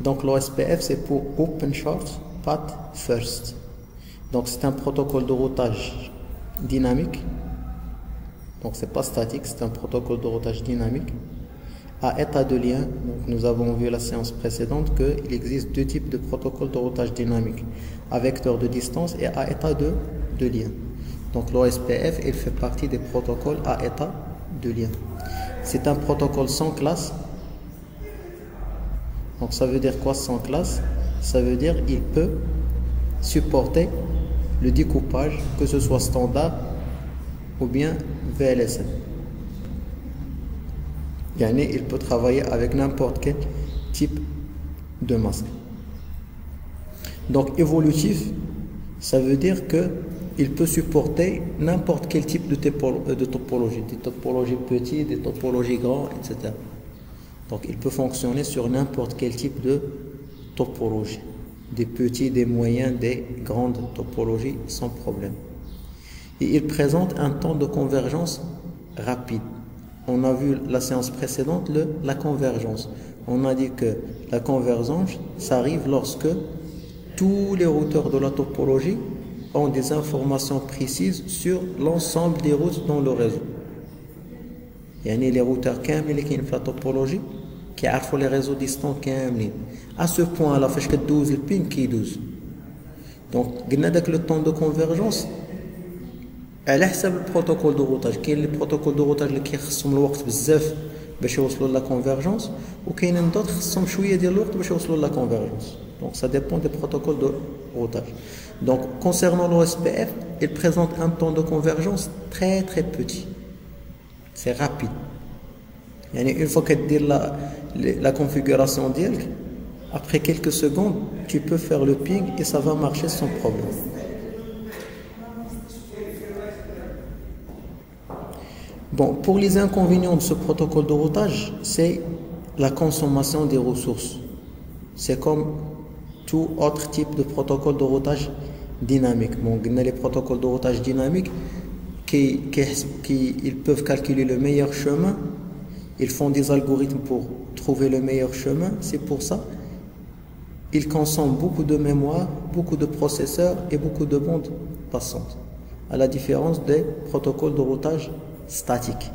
Donc l'OSPF c'est pour Open Short Path First. Donc c'est un protocole de routage dynamique. Donc c'est pas statique, c'est un protocole de routage dynamique à état de lien. Donc nous avons vu la séance précédente qu'il existe deux types de protocoles de routage dynamique, à vecteur de distance et à état de lien. Donc l'OSPF il fait partie des protocoles à état de lien. C'est un protocole sans classe. Donc ça veut dire quoi sans classe? Ça veut dire il peut supporter le découpage, que ce soit standard ou bien VLSN. Yani, il peut travailler avec n'importe quel type de masque. Donc évolutif, ça veut dire que il peut supporter n'importe quel type de topologie, des topologies petites, des topologies grandes, etc. Donc il peut fonctionner sur n'importe quel type de topologie, des petits, des moyens, des grandes topologies sans problème. Et il présente un temps de convergence rapide. On a vu la séance précédente la convergence. On a dit que la convergence, ça arrive lorsque tous les routeurs de la topologie ont des informations précises sur l'ensemble des routes dans le réseau. يعني les routeurs كاملين اللي كاين في la topologie كيعرفوا les réseaux distants كاملين. À ce point là فاش كدوز البين كيدوز. Donc قلنا داك le temps de convergence على حسب البروتوكول دو روتاج. كاين لي بروتوكول دو روتاج اللي كيخصهم الوقت بزاف باش يوصلوا لا كونفيرجونس وكاينين دوطخ خصهم شويه ديال الوقت باش يوصلوا لا كونفيرجونس. Donc ça dépend des protocoles de routage. Donc concernant l'OSPF, il présente un temps de convergence très très petit. C'est rapide. Yani une fois que tu as la configuration d'IELC, après quelques secondes, tu peux faire le ping et ça va marcher sans problème. Bon, pour les inconvénients de ce protocole de routage, c'est la consommation des ressources. C'est comme tout autre type de protocole de routage dynamique. Bon, les protocoles de routage dynamique ils peuvent calculer le meilleur chemin. Ils font des algorithmes pour trouver le meilleur chemin. C'est pour ça ils consomment beaucoup de mémoire, beaucoup de processeurs et beaucoup de bandes passantes. À la différence des protocoles de routage statiques,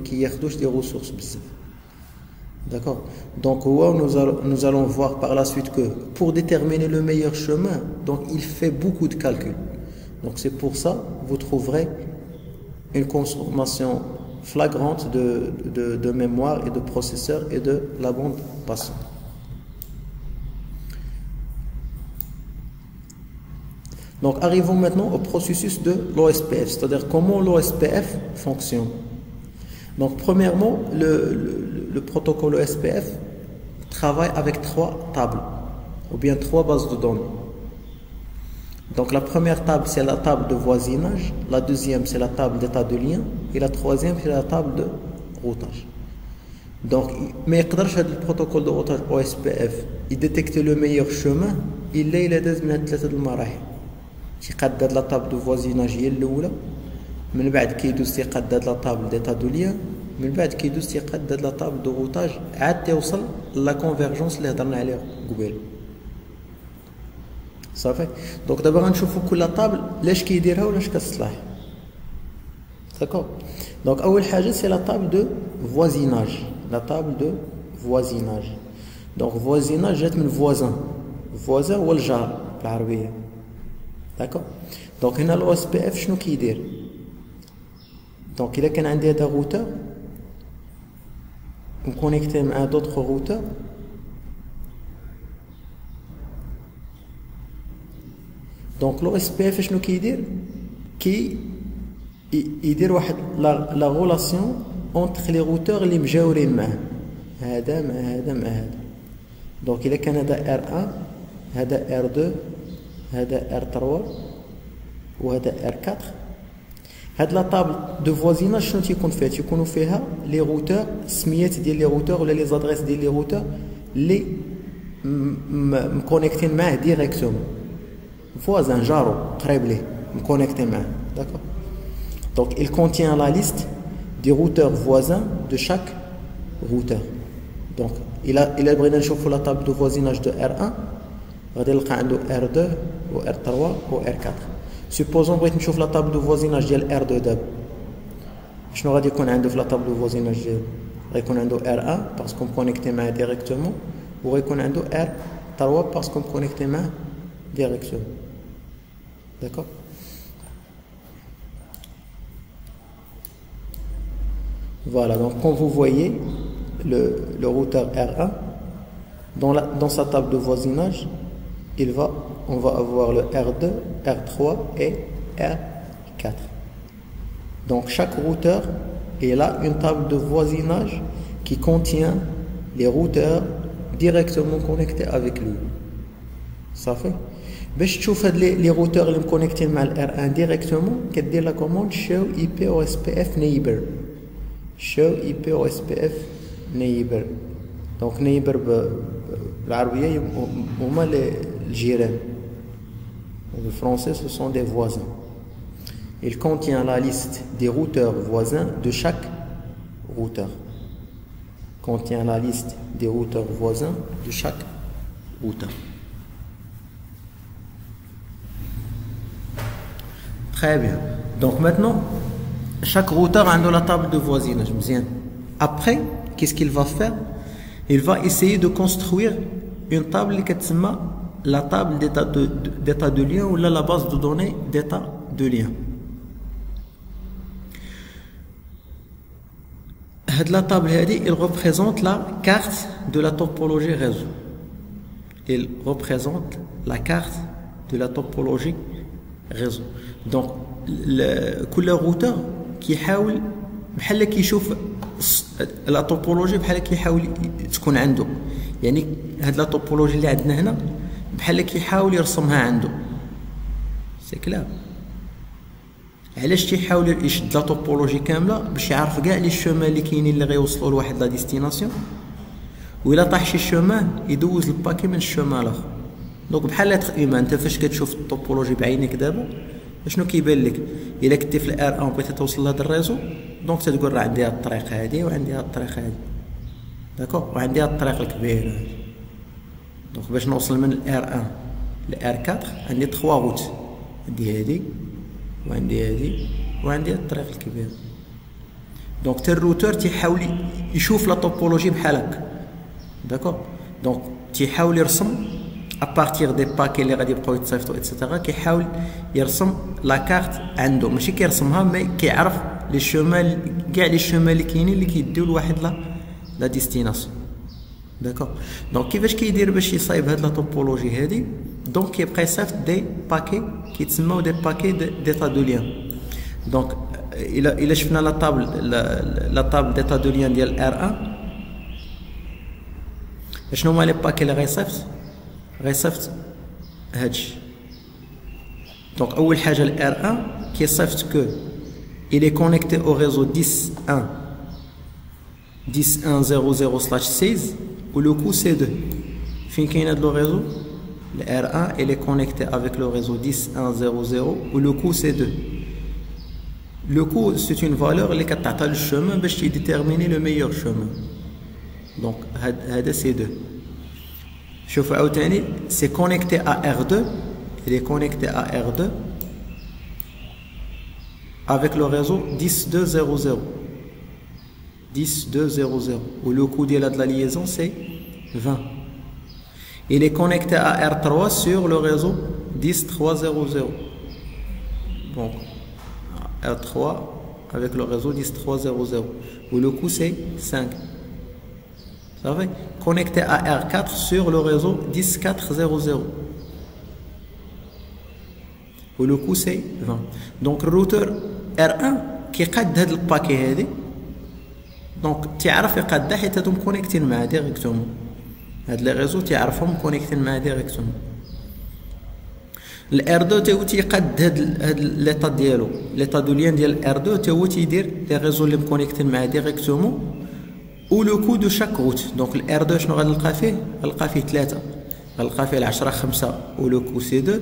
qui ياخدوش des ressources. D'accord. Donc nous allons voir par la suite que pour déterminer le meilleur chemin, donc il fait beaucoup de calculs. Donc c'est pour ça vous trouverez une consommation flagrante de mémoire et de processeur et de la bande passante. Donc arrivons maintenant au processus de l'OSPF, c'est-à-dire comment l'OSPF fonctionne. Donc premièrement, le protocole OSPF travaille avec 3 tables, ou bien 3 bases de données. Donc la première table c'est la table de voisinage, la deuxième c'est la table d'état de lien, et la troisième c'est la table de routage. Donc mais le protocole de routage OSPF il détecte le meilleur chemin, il a داز من 3 المراحل. تيقاد la table de voisinage هي الاولى، من بعد كيدوز تيقاد la table d'état de lien، من بعد كيدوز تيقاد la table de routage عاد توصل لا كونفيرجونس اللي هضرنا عليها قبيل. صافي. دونك دابا غنشوفوا كل طابل لاش كيديرها ولاش كتصلح. داكور. دونك اول حاجه سي لا طابل دو فوازيناج، لا طابل دو فوازيناج. دونك فوازيناج جات من فوازان، فوازان هو الجار بالعربيه. داكور. دونك هنا الاو اس بي اف شنو كيدير؟ دونك الا كان عندي هذا روتور مكونيكتي مع دوطخ روتور، دونك لو اس بي اف شنو كيدير؟ يدير واحد لا غولاسيون اونتر لي روتور اللي مجاورين معاه، هذا مع هذا مع هذا. دونك الا كان هذا ار 1 هذا ار 2 هذا ار 3 وهذا ار 4، هاد لا طابل دو فوازيناج شنو تيكون فيها؟ تيكونوا فيها لي روتور، السميات ديال لي روتور ولا لي زادريس ديال لي روتور اللي مكونيكتين معاه ديريكتومون. voisin جارو قريب ليه مكونيكتي معاه. d'accord. Donc il contient la liste des routeurs voisins de chaque routeur. Donc الى بغينا نشوفوا لا طابل دو فوازيناج دو R1 غادي نلقى عنده R2 و R3 و R4. سوبوزون بغيت نشوف لا طابل دو فوازيناج ديال R2 دابا، شنو غادي يكون عنده في لا طابل دو فوازيناج ديالو؟ غيكون عنده R1 باسكو مكونيكتي معاه ديريكتومون، وغيكون عنده R3 باسكو مكونيكتي معاه ديريكتومون. داكور. Voilà, donc comme vous voyez, le routeur R1, dans sa table de voisinage, on va avoir le R2, R3 et R4. Donc chaque routeur, il a une table de voisinage qui contient les routeurs directement connectés avec lui. Ça fait. باش تشوف هاد لي روتور اللي مكونيكتين مع الار 1 ديريكتومون كدير لا كوموند show IP or SPF neighbor. show IP or SPF neighbor. donc neighbor بالعربية هما الجيران. Le français ce sont des voisins. Il contient la liste des routeurs voisins de chaque routeur. Contient la liste des routeurs voisins de chaque routeur. Très bien. Donc maintenant, chaque routeur a la table de voisinage. Après, qu'est-ce qu'il va faire? Il va essayer de construire une table qui s'appelle la table d'état de lien ou la base de données d'état de lien. La table, il représente la carte de la topologie réseau. Il représente la carte de la topologie réseau. Donc كل routeur كيحاول بحال كيشوف لا توبولوجي بحال كيحاول تكون عنده، يعني هاد لا توبولوجي اللي عندنا هنا بحال كيحاول يرسمها عنده. سي كلار. علاش تيحاول يشد لا توبولوجي كامله؟ باش يعرف كاع لي الشومان اللي كاينين اللي غيوصلوا لواحد لا ديستيناسيون، وإلا طاح شي شومان يدوز الباكي من الشومان الاخر. دونك بحال تقريبا انت فاش كتشوف التوبولوجي بعينيك دابا شنو كيبان لك؟ الا كنتي في الار 1 بغيتي توصل لهذا الريزو، دونك تتقول راه عندي هاد الطريق هادي وعندي هاد الطريق هادي، داكوغ، وعندي هاد الطريق الكبير هادي. دونك باش نوصل من الار 1 لار 4 عندي 3 روت، عندي هادي وعندي هادي وعندي هاد الطريق الكبير. دونك حتى الروتور تيحاول يشوف لا توبولوجي بحال هكا، داكوغ. دونك تيحاول يرسم ابارتيغ دي باكي اللي غادي يبقاو يتصيفطوا ايتترا، كيحاول يرسم لا كارت عنده، ماشي كيرسمها مي كيعرف لي شومان كاع لي شومان اللي كاينين اللي كيديو لواحد لا ديستيناسيون. داكوغ. دونك كيفاش كيدير باش يصايب هاد لا توبولوجي هادي؟ دونك كيبقى يصيفط دي باكي كيتسموا دي باكي ديتا دو ليان. دونك الا شفنا لا طابل ديتا دو ليان ديال ار 1، شنو هما لي باكي اللي غيصيفط؟ غيصيفط هادشي. دونك اول حاجه الار 1 كيصيفط كو il est connecté au réseau 10.1.0.0/16 ou le coup c'est 2. فين كاين هاد لو ريزو؟ الار 1 il est connecté avec le réseau 10.1.0.0 ou le coup c'est 2. Le coup c'est une valeur اللي كتعطى للشومان باش يديتيرميني لو ميور شومان. دونك هذا c'est 2. شوفوا عاوتاني c'est connecté à R2, il est connecté à R2 avec le réseau 10.2.0.0 10.2.0.0 où le coût de la liaison c'est 20. Il est connecté à R3 sur le réseau 10.3.0.0. Donc R3 avec le réseau 10.3.0.0 où le coût c'est 5. Ça va? Connecté à R4 sur le réseau 10.4.0.0 où le coût c'est 20. Donc le routeur R1 qui قاد هاد الباكي هادي، دونك تيعرف يقادها حيت هادو مكونيكتين معاه ديريكتومون، هاد لي ريزو تيعرفهم مكونيكتين معاه ديريكتومون. الار 2 تا هو تيقاد هاد ليطا ديالو، ليطا دو ليان ديال الار 2 تا هو تيدير لي ريزو اللي مكونيكتين معاه ديريكتومون او لو كو دو شاك روت. دونك الار 2 شنو غنلقى فيه؟ غنلقى فيه 3، غنلقى فيه 10.5 و لو كو سي 2،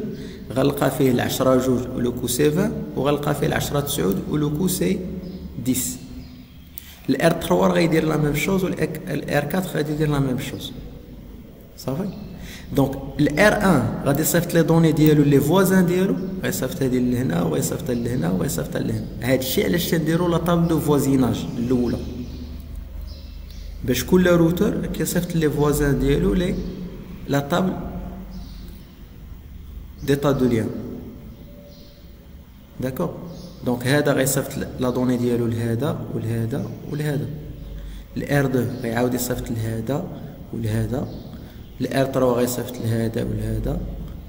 غنلقى فيه 10.2 و لو كو سي 20، وغنلقى فيه 10.9 و لو كو سي 10. le R3 va dire la même chose ou le R4 va dire la même chose. Ça va? Donc le R1 va يصيفط les données ديالو les voisins ديالو غيصيفطها لهنا وغيصيفطها لهنا وغيصيفطها لهنا. هذا الشيء علاش تنديروا لا طابل دو فوازيناج الاولى باش كل روتور كيصيفط لي فوازان ديالو لي لا طابل ديتا دو ليان. داكور. دونك هذا غيصيفط لا دوني ديالو لهذا ولهذا ولهذا. الار 2 غيعاود يصيفط لهذا ولهذا. الار 3 غيصيفط لهذا ولهذا.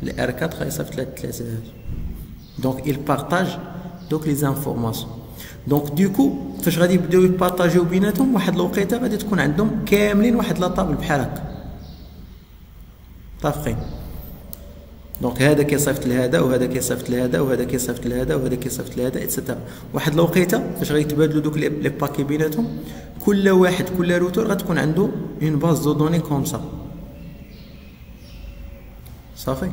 الار 4 غيصيفط لهاد الثلاثه هادو. دونك il partage دوك لي زانفورماسيون. دونك دوكو فاش غادي يبداو يبارطاجيو بيناتهم واحد الوقيته غادي تكون عندهم كاملين واحد لا طابل بحال هكا متفقين. دونك هذا كيصيفط لهذا وهذا كيصيفط لهذا وهذا كيصيفط لهذا وهذا كيصيفط لهذا ايتترا. واحد الوقيته فاش غيتبادلوا دوك لي باكي بيناتهم كل واحد كل روتور غتكون عنده اون باز دو دوني كوم سا. صافي.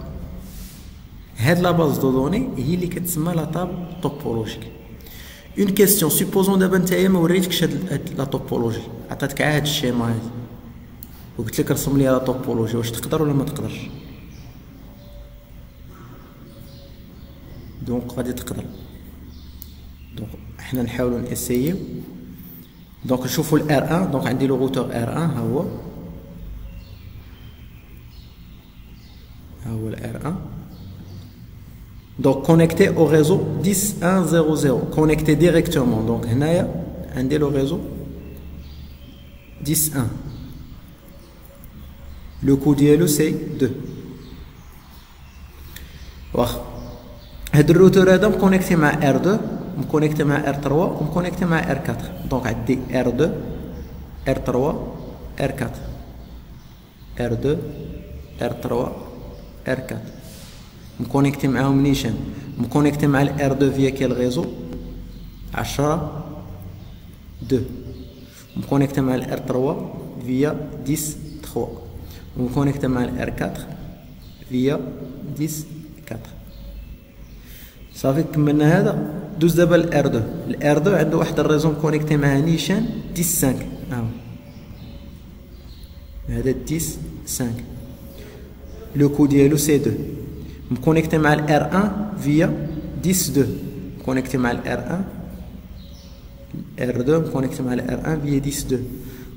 هاد لا باز دو دوني هي اللي كتسمى لا طابل توبولوجيك. اون كيستيون سيبوزون دابا نتايا ما وريتكش هاد لا توبولوجي عطاتك عا هاد الشيما هادي وقلت لك رسم لي لا توبولوجي واش تقدر ولا ما تقدرش؟ دونك غادي تقدر. دونك حنا نحاولوا ناسييو. دونك نشوفوا الار 1. دونك عندي لو روتور ار 1 ها هو الار 1. Donc connecté au réseau 10.1.0.0 connecté directement. Donc هنايا عندي le réseau 10.1. Le coût ديالو c'est 2. واخا هاد الروتور هذا مكونيكتي مع R2 مكونيكتي مع R3 ومكونيكتي مع R4. دونك عندي R2 R3 R4 R2 R3 R4 مكونيكتي معاهم نيشان. مكونيكتي مع الار 2 فيا كيل ريزو 10 2. مكونيكتي مع الار 3 فيا 10 3. ومكونيكتي مع الار 4 فيا 10 4. صافي كملنا هذا. دوز دابا الار 2. الار 2 عنده واحد الريزو مكونيكتي مع نيشان 10 5. هذا 10 5. لو كو ديالو سي 2. مكونيكتي مع الار 1 فيا 10 2. مكونيكتي مع الار 1 ار 2 مكونيكتي مع الار 1 فيا 10 2.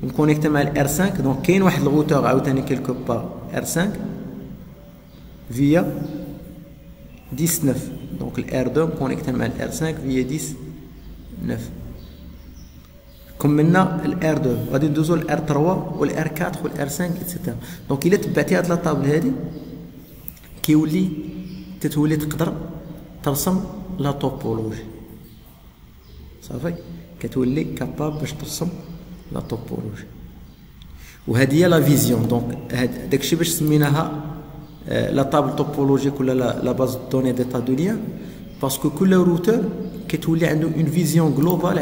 مكونيكتي مع الار 5. دونك كاين واحد الروتور عاوتاني كيلكو بار ار 5 فيا 10 9. دونك الار 2 مكونيكتي مع الار 5 فيا 10 9. كملنا الار 2 غادي ندوزو الار 3 والار 4 والار 5 ايتترا. دونك الا تبعتي هاد لا طابل هادي كيولي تتولي تقدر ترسم لا توبولوجي. صافي كتولي كاباب باش ترسم لا توبولوجي. وهذه هي لا فيزيون. دونك داكشي باش سميناها لا طابل توبولوجيك ولا لا باز دوني ديتا دو ليان باسكو كل روتور كتولي عنده اون فيزيون جلوبال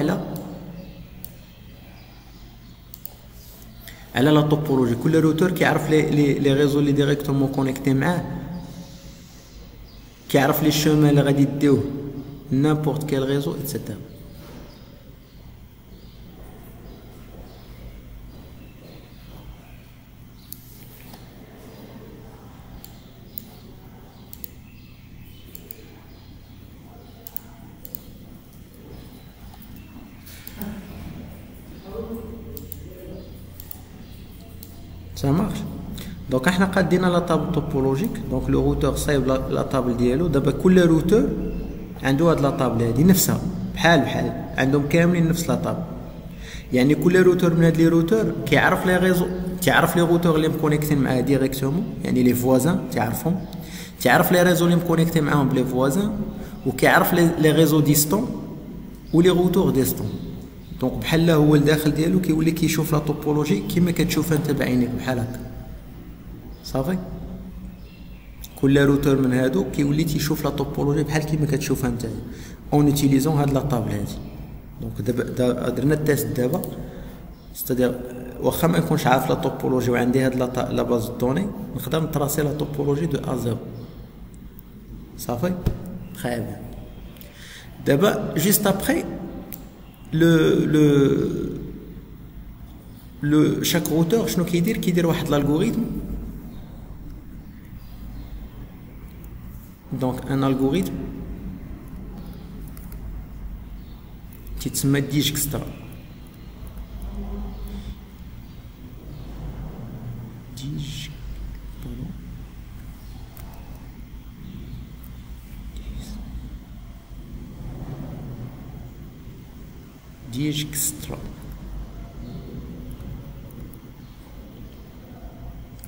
على لا توبولوجي. كل روتور كيعرف لي ريزو اللي ديريكتومون كونيكتي معاه كيعرف لي شومان اللي غادي يديوه نيمبورط كيل ريزو ايتترا. Ça marche. دونك احنا قادينا لا طابل توبولوجيك. دونك لو روتور صايب لا طابل ديالو. دابا كل روتور عنده هاد لا طابل هادي نفسها بحال عندهم كاملين نفس لا طابل. يعني كل روتور من هاد لي روتور كيعرف لي ريزو تعرف لي روتور اللي مكونيكتين معاه ديريكتومون يعني لي فوازان تعرفهم. تعرف لي ريزو اللي مكونيكتين معاهم بلي فوازان وكيعرف لي ريزو ديستون ولي روتور ديستون. دونك بحال هو الداخل ديالو كيولي كيشوف لا توبولوجي كيما كتشوفها انت بعينيك بحال هكا. صافي كل روتور من هادو كيولي تيشوف لا توبولوجي بحال كيما كتشوفها انت اون اوتيليزون هاد لا طابل هادي. دونك دابا درنا التيست دابا ستادير واخا ما نكونش عارف لا توبولوجي وعندي هاد لا باز دوني نقدر نتراسي لا توبولوجي دو ا زيرو. صافي تري بيان. دابا جيست ابري chaque routeur شنو كيدير واحد l'algorithme. Donc un algorithme تيتسمى Dijkstra. Dijkstra.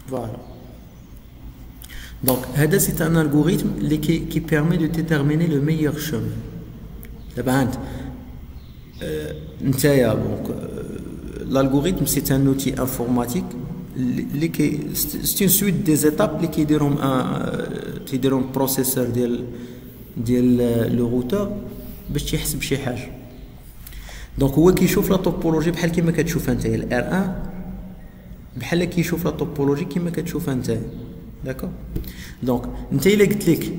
Voilà. Donc, c'est un algorithme qui permet de déterminer le meilleur chemin. L'algorithme, c'est un outil informatique. C'est une suite des étapes qui يديرهم processeur ديال le routeur باش تيحسب شي حاجة. دونك هو كيشوف لا توبولوجي بحال كيما كتشوفها نتايا الار 1 بحال كيشوف لا توبولوجي كيما كتشوفها نتايا. داكور. دونك نتا الا قلت لك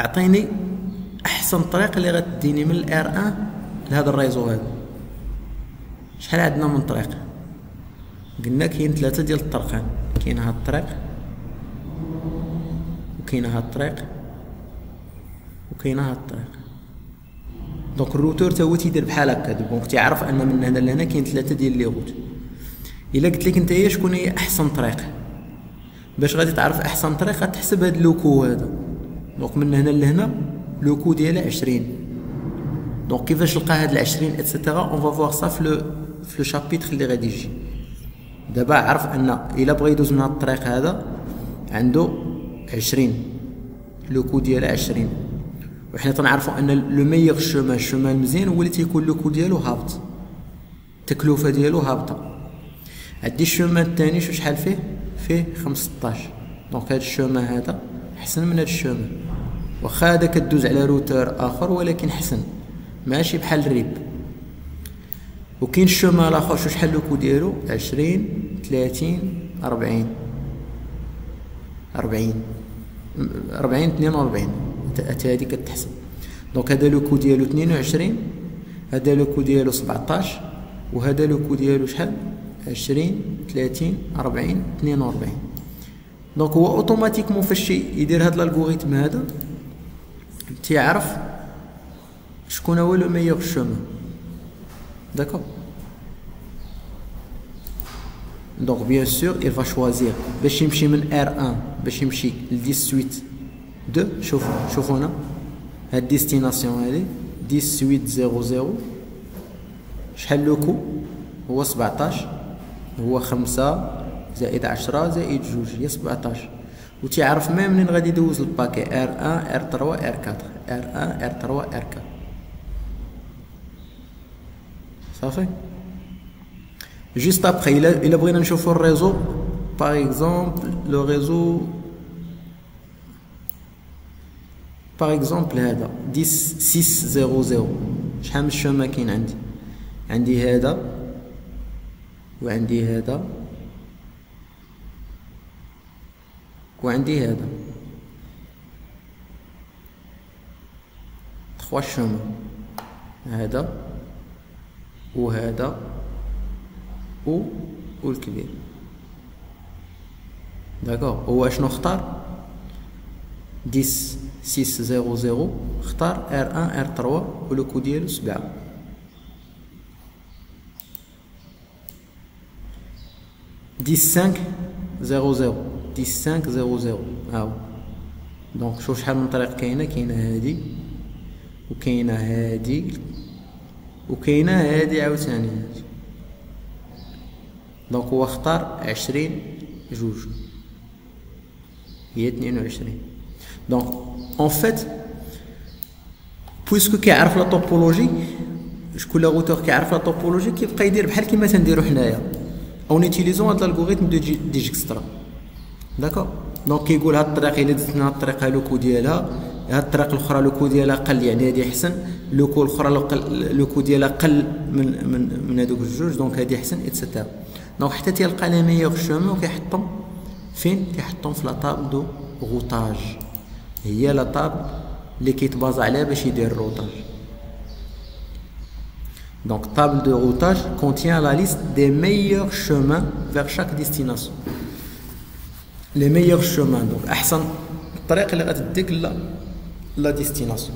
اعطيني احسن طريق اللي غتديني من الار 1 لهذا الريزو هذا، شحال عندنا من طريق؟ قلنا كاين 3 ديال الطرقان، كاين هاد الطريق وكاين هاد الطريق وكاين هاد الطريق. دونك الروتور تا هو تيدير بحال هكا، دونك تيعرف ان من هنا لهنا كاين 3 ديال لي روت. الا قلت لك نتايا شكون هي احسن طريق، باش غادي تعرف احسن طريق غتحسب هاد لوكو هذا. دونك من هنا لهنا لوكو ديالها 20. دونك كيفاش نلقى هاد 20 اتسيتيرا اون فا فوار سا في لو شابيتر اللي غادي يجي. دابا عرف ان الا بغى يدوز من هاد الطريق هذا عنده 20 لوكو ديالها 20. وحنا تنعرفوا ان لو ميور الشومان المزيان هو اللي تيكون لوكو ديالو هابط، التكلفه ديالو هابطه. عندي الشومان الثاني شحال فيه 15. دونك هاد الشومان هذا احسن من هاد الشومان، واخا هذا كدوز على روتر اخر ولكن حسن ماشي بحال الريب. وكاين الشومان الاخر شحال لوكو ديالو 20 30 40 42 حتى هادي كتحسب. دونك هذا لوكو ديالو 22، هذا لوكو ديالو 17، وهذا لوكو ديالو شحال 20 30 40 42. دونك هو اوتوماتيكمون فاش يدير هذا الالغوريثم هذا تيعرف شكون هو لو ميور شومان. داكور. دونك بيان سور il va choisir باش يمشي من R1 باش يمشي ل 18 2. شوفوا هنا هاد الديستيناسيون هادي 1800 شحال لوكو هو 17، هو 5 زائد 10 زائد 2 هي 17. وتيعرف ميم منين غادي يدوز الباكي R1 R3 R4 R1 R3 R4. صافي. Juste après, il a besoin de un réseau, par exemple, le réseau, par exemple, هذا 10600. شحال من الشومان كاين عندي؟ عندي هذا وعندي هذا وعندي هذا، 3 شومان، هذا وهذا والكبير. داكوغ. هو شنو اختار؟ 10600 اختار R1 R3 ولوكو ديالو 7. ديس 500 هاو. دونك شوف شحال من طريق كاينه هادي وكاينه هادي وكاينه هادي عاوتاني. دونك هو اختار 20 جوج هي 22. دونك اون فيت بويسكو كيعرف لا توبولوجي، شكون لا روتور كيعرف لا توبولوجي كيبقى يدير بحال كيما تنديرو حنايا او نيتيليزون هاد الالغوريثم دو ديجكسترا. داكور. دونك كيقول هاد الطريق الا درت لنا هاد الطريقه لوكو ديالها، هاد الطريقه الاخرى لوكو ديالها قل يعني هادي احسن، لوكو الاخرى لوكو ديالها قل من هادوك الجوج، دونك هادي احسن اتسيتيرا. دونك حتى تيلقى لي ميور شومان وكيحطهم فين؟ كيحطهم في لا طابل دو غوتاج، هي لا طابل اللي كيتبازا عليها باش يدير الروتاج. Donc, table de routage contient la liste des meilleurs chemins vers chaque destination. Les meilleurs chemins. Donc, أحسن الطريق اللي غتديك la destination.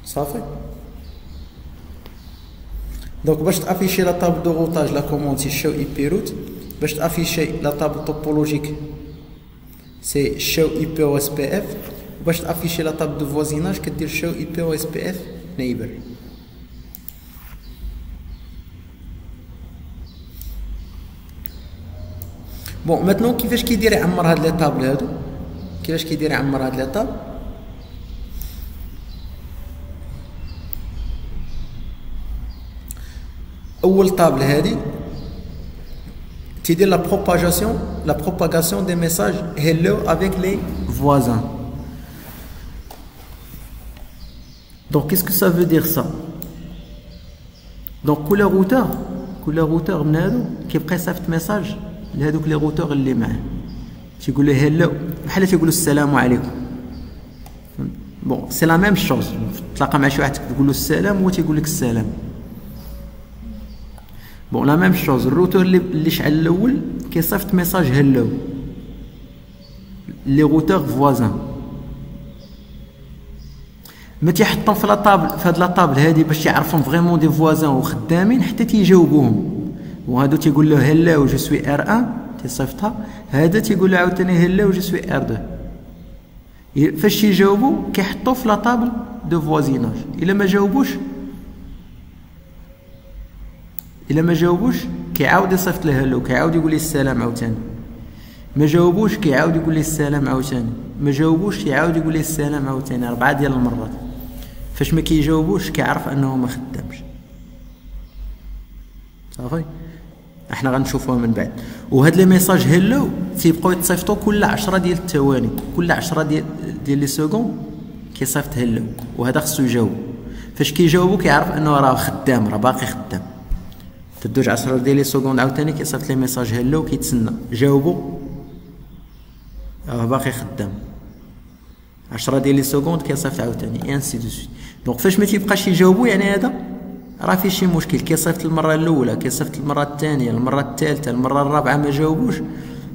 صافي. Donc, باش تافيشي la table de routage, la commande c'est show IP route. باش تافيشي la table topologique, c'est show IP OSPF. باش تافيشي la table de voisinage, كدير show IP OSPF neighbor. بون ماتنون كيفاش كيدير يعمر هاد لي طابل هادو كيفاش كيدير يعمر هاد لي طابل اول طابل هادي تيدير la propagation des messages hello avec les voisins. Donc qu'est-ce que ça veut dire ça? Donc كل routeur من هادو كيبقى يصيفط ميساج لهذوك لي روتور اللي معاه تيقول له هلو بحال تيقولوا السلام عليكم. بون سي لا ميم شوز، تلاقى مع شي واحد تقول له السلام وهو تيقول لك السلام. بون لا ميم شوز الروتور اللي شعل الاول كيصيفط ميساج هلو لي روتور فوازان، ما تيحطهم في لاطابل في هاد لاطابل هادي باش يعرفهم فريمون دي فوازان وخدامين حتى تيجاوبوهم. وهذا تيقول له هلا جو سوي ار 1 تيصيفطها، هذا تيقول له عاوتاني هلا جو سوي ار 2. فاش تيجاوبوا كيحطوا في لاطابل دو فوازيناج. الا ما جاوبوش كيعاود يصيفط له هلو، كيعاود يقول لي السلام عاوتاني. ما جاوبوش كيعاود يقول لي السلام عاوتاني. ما جاوبوش كيعاود يقول لي السلام عاوتاني 4 ديال المرات. فاش ما كيجاوبوش كيعرف انه ما خدامش. صافي احنا غنشوفوها من بعد. وهاد لي ميساج هلو تيبقاو يتصيفطوا كل 10 ديال الثواني، كل 10 ديال لي سكوند كيصيفط هلو، وهذا خصو يجاوب. فاش كيجاوبو كيعرف انه راه خدام، راه باقي خدام. تدوج 10 ديال لي سكوند عاوتاني كيصيفط لي ميساج هلو كيتسنى، جاوبو راه باقي خدام. 10 ديال لي سكوند كيصيفط عاوتاني انسي دو سويت. دونك فاش ما تيبقاش يجاوبو يعني هذا راه فيه شي مشكل. كيصيفط المره الاولى، كيصيفط المره الثانيه، المره الثالثه، المره الرابعه ما جاوبوش،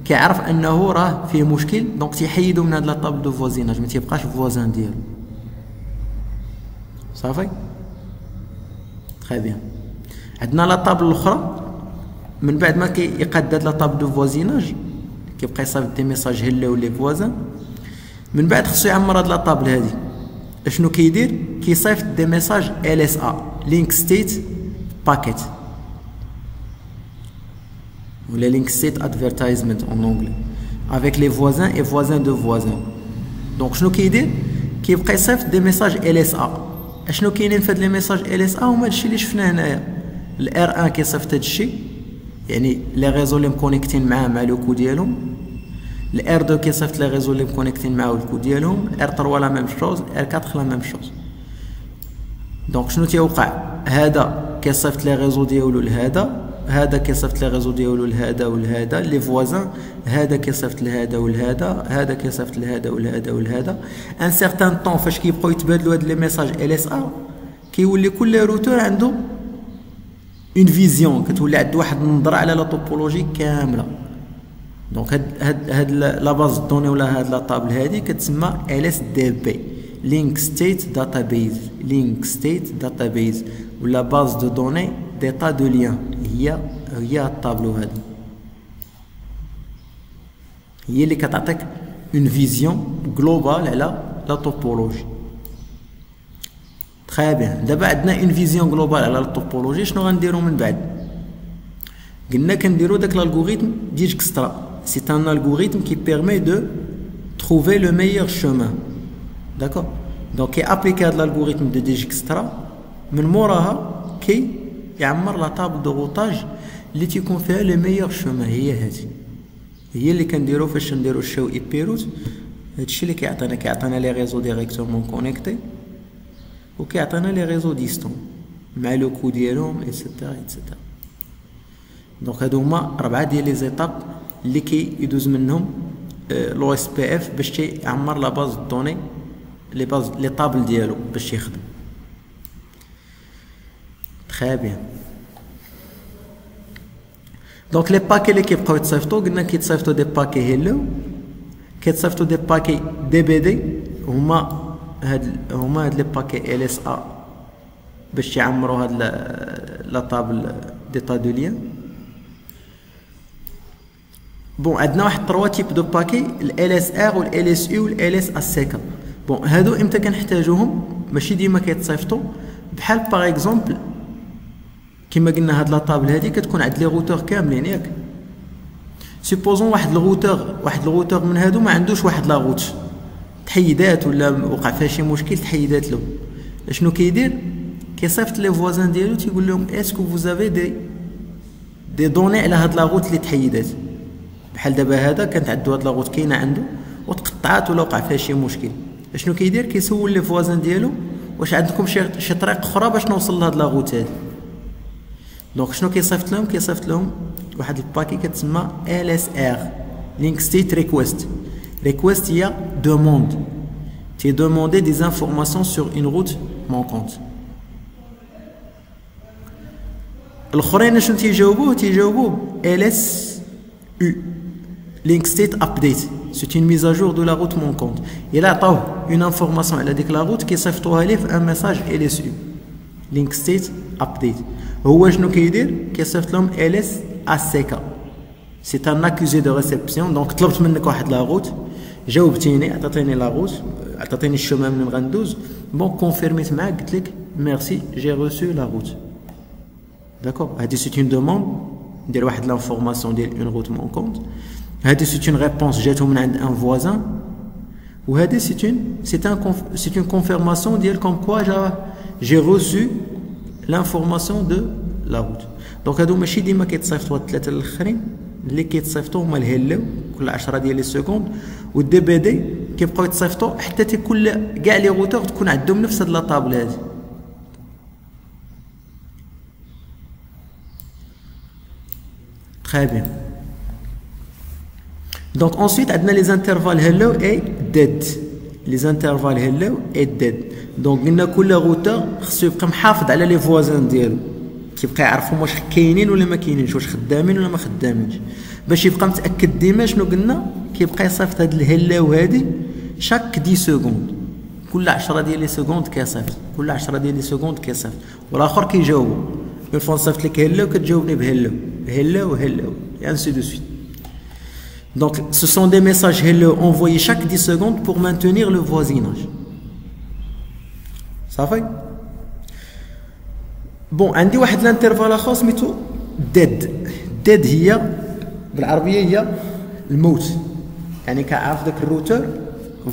كيعرف انه راه فيه مشكل. دونك تيحيدو من هاد لا طابل دو فوازيناج، ما تيبقاش فوازان ديالو. صافي تري بيان. عندنا لا طابل الاخرى من بعد ما كيقاد هاد لا طابل دو فوازيناج كيبقى يصيفط دي ميساج هلا ولي فوازان. من بعد خصو يعمر هاد لا طابل هادي. اشنو كيدير؟ كيصيفط دي ميساج LSA link state packet ou les link state advertisement en anglais avec les voisins et voisins de voisins. donc شنو كيدير؟ كيبقى يصيفط دي ميساج LSA. اشنو كاينين في هاد لي ميساج LSA؟ هما هادشي اللي شفناه هنايا. الار 1 كيصيفط هادشي، يعني لي ريزو اللي مكونيكتين معاه مع لو كو ديالهم. الار 2 كيصيفط لي ريزو اللي مكونيكتين معاه الكو ديالهم. الار 3 لا ميم شوز، الار 4 لا ميم شوز. دونك شنو تيوقع؟ هذا كيصيفط لي ريزو ديالو لهذا، هذا كيصيفط لي ريزو ديالو لهذا ولهذا لي فوازان، هذا كيصيفط لهذا ولهذا، هذا كيصيفط لهذا ولهذا ولهذا. ان سيغتان طون فاش كيبقاو يتبادلوا هاد لي ميساج LSA كيولي كل روتور عنده اون فيزيون، كتولي عنده واحد النظره على لا توبولوجي كامله. دونك هاد لا باز دوني ولا هاد لا طابل هادي كتسمى LSDB link state database، link state database ولا باز دو دوني d'état de lien. هي الطابلو هذا، هي اللي كتعطيك اون فيزيون جلوبال على لا توبولوجي. تري بيان. دابا عندنا اون فيزيون جلوبال على لا توبولوجي. شنو غنديرو من بعد؟ قلنا كنديرو داك l'algorithme Dijkstra. c'est un algorithme qui permet de trouver le meilleur chemin. d'accord. donc qui applique l'algorithme de Dijkstra من موراها كي يعمر لا طابل دو روتاج اللي تيكون فيها لو ميور شومان. هي هادي هي اللي كنديرو فاش نديرو الشو اي بي روت. هادشي اللي كيعطينا لي ريزو ديريكتومون كونيكتي، وكيعطينا لي ريزو ديستون مع لو كو ديالهم ايتترا ايتترا. دونك هادو هما 4 ديال لي زيتاب اللي كيدوز منهم لو اس بي اف باش تيعمر لا باز دوني لي طابل ديالو باش يخدم. Très bien. Donc les paquets qui peuvent être صيفطوا قلنا كيتصيفطوا des paquets hello كيتصيفطوا des paquets DBD هما هاد les paquets LSA باش يعمروا هاد لا طابل d'état de lien. بون عندنا واحد 3 تيب دو باكي ال LSR وال LSU وال LSACK. بون هادو امتى كنحتاجوهم ماشي ديما كيتصيفطوا بحال باغ اكزومبل كما قلنا هاد لا طابل هادي كتكون عند لي روتور كاملين ياك. سيبوزون واحد الروتور من هادو ما عندوش واحد لا روت تحيدات ولا وقع فيها شي مشكل تحيدات له. شنو كيدير كيصيفط لي فوازان ديالو تيقول لهم اسكو فوزافي دي دوني على هاد لا روت اللي تحيدات. بحال دابا هذا كانت عنده هاد لا روت كاينه عنده وتقطعات ولا وقع فيها شي مشكل. شنو كيدير كيسول لي فوازان ديالو واش عندكم شي طريق اخرى باش نوصل لهاد لا روت هادي. دونك شنو كيصيفط لهم واحد الباكي كتسمى LSR Link State Request. Request هي demande تي demander des informations sur une route manquante. الاخرين شنو تيجاوبوه LSU Link State Update. C'est une mise à jour de la route manquante. Il عطاوه une information على ديك لا روت كيصيفطوها ليه في ان ميساج LSU Link State Update. هو شنو كيدير كيصيفط لهم LSACK. C'est un accusé de réception. donc طلبت منك واحد لا روت جاوبتيني عطيتيني لا روت عطيتيني الشومه من غندوز بون كونفيرميت معاك قلت لك ميرسي جي ريسو لا روت. داكور هادي سي اون دوموند ندير واحد لانفورماسيون ديال اون روت مونكونت. هادي سي اون ريبونس جاتو من عند ان فوازان وهادي سي اون كونفيرماسيون ديال كوم كوا جي ريسو لانفورماسيون دو لا روت. دونك هادو ماشي ديما كيتصيفطوا الثلاثه الاخرين اللي كيتصيفطوا هما الهيلو كل 10 ديال لي سكوند والدي بي دي كيبقاو يتصيفطوا حتى كل كاع لي روتور تكون عندهم نفس هاد لا طابل هادي. Très bien. Donc ensuite عندنا les intervalles hello et dead. Les intervalles hello et dead. Donc قلنا كل روتور خصو يبقى محافظ على لي فوازان ديالو كيبقى يعرفهم واش كاينين ولا ما كاينينش واش خدامين ولا ما خدامينش باش يبقى متاكد ديما شنو قلنا كيبقى يصيفط هاد الهلاو هادي شاك 10 سكوند كل 10 ديال لي سكوند كيصيفط كل 10 ديال لي سكوند كيصيفط والاخر كيجاوبو اون فوا نصيفط لك هلاو كتجاوبني بهلاو هلاو et ainsi de suite. Donc ce sont des messages hello envoyés chaque 10 secondes pour maintenir le voisinage. Ça fait bon عندي واحد الانترفال اخر سميتو ديد هي بالعربيه هي الموت يعني كيعرف داك الروتور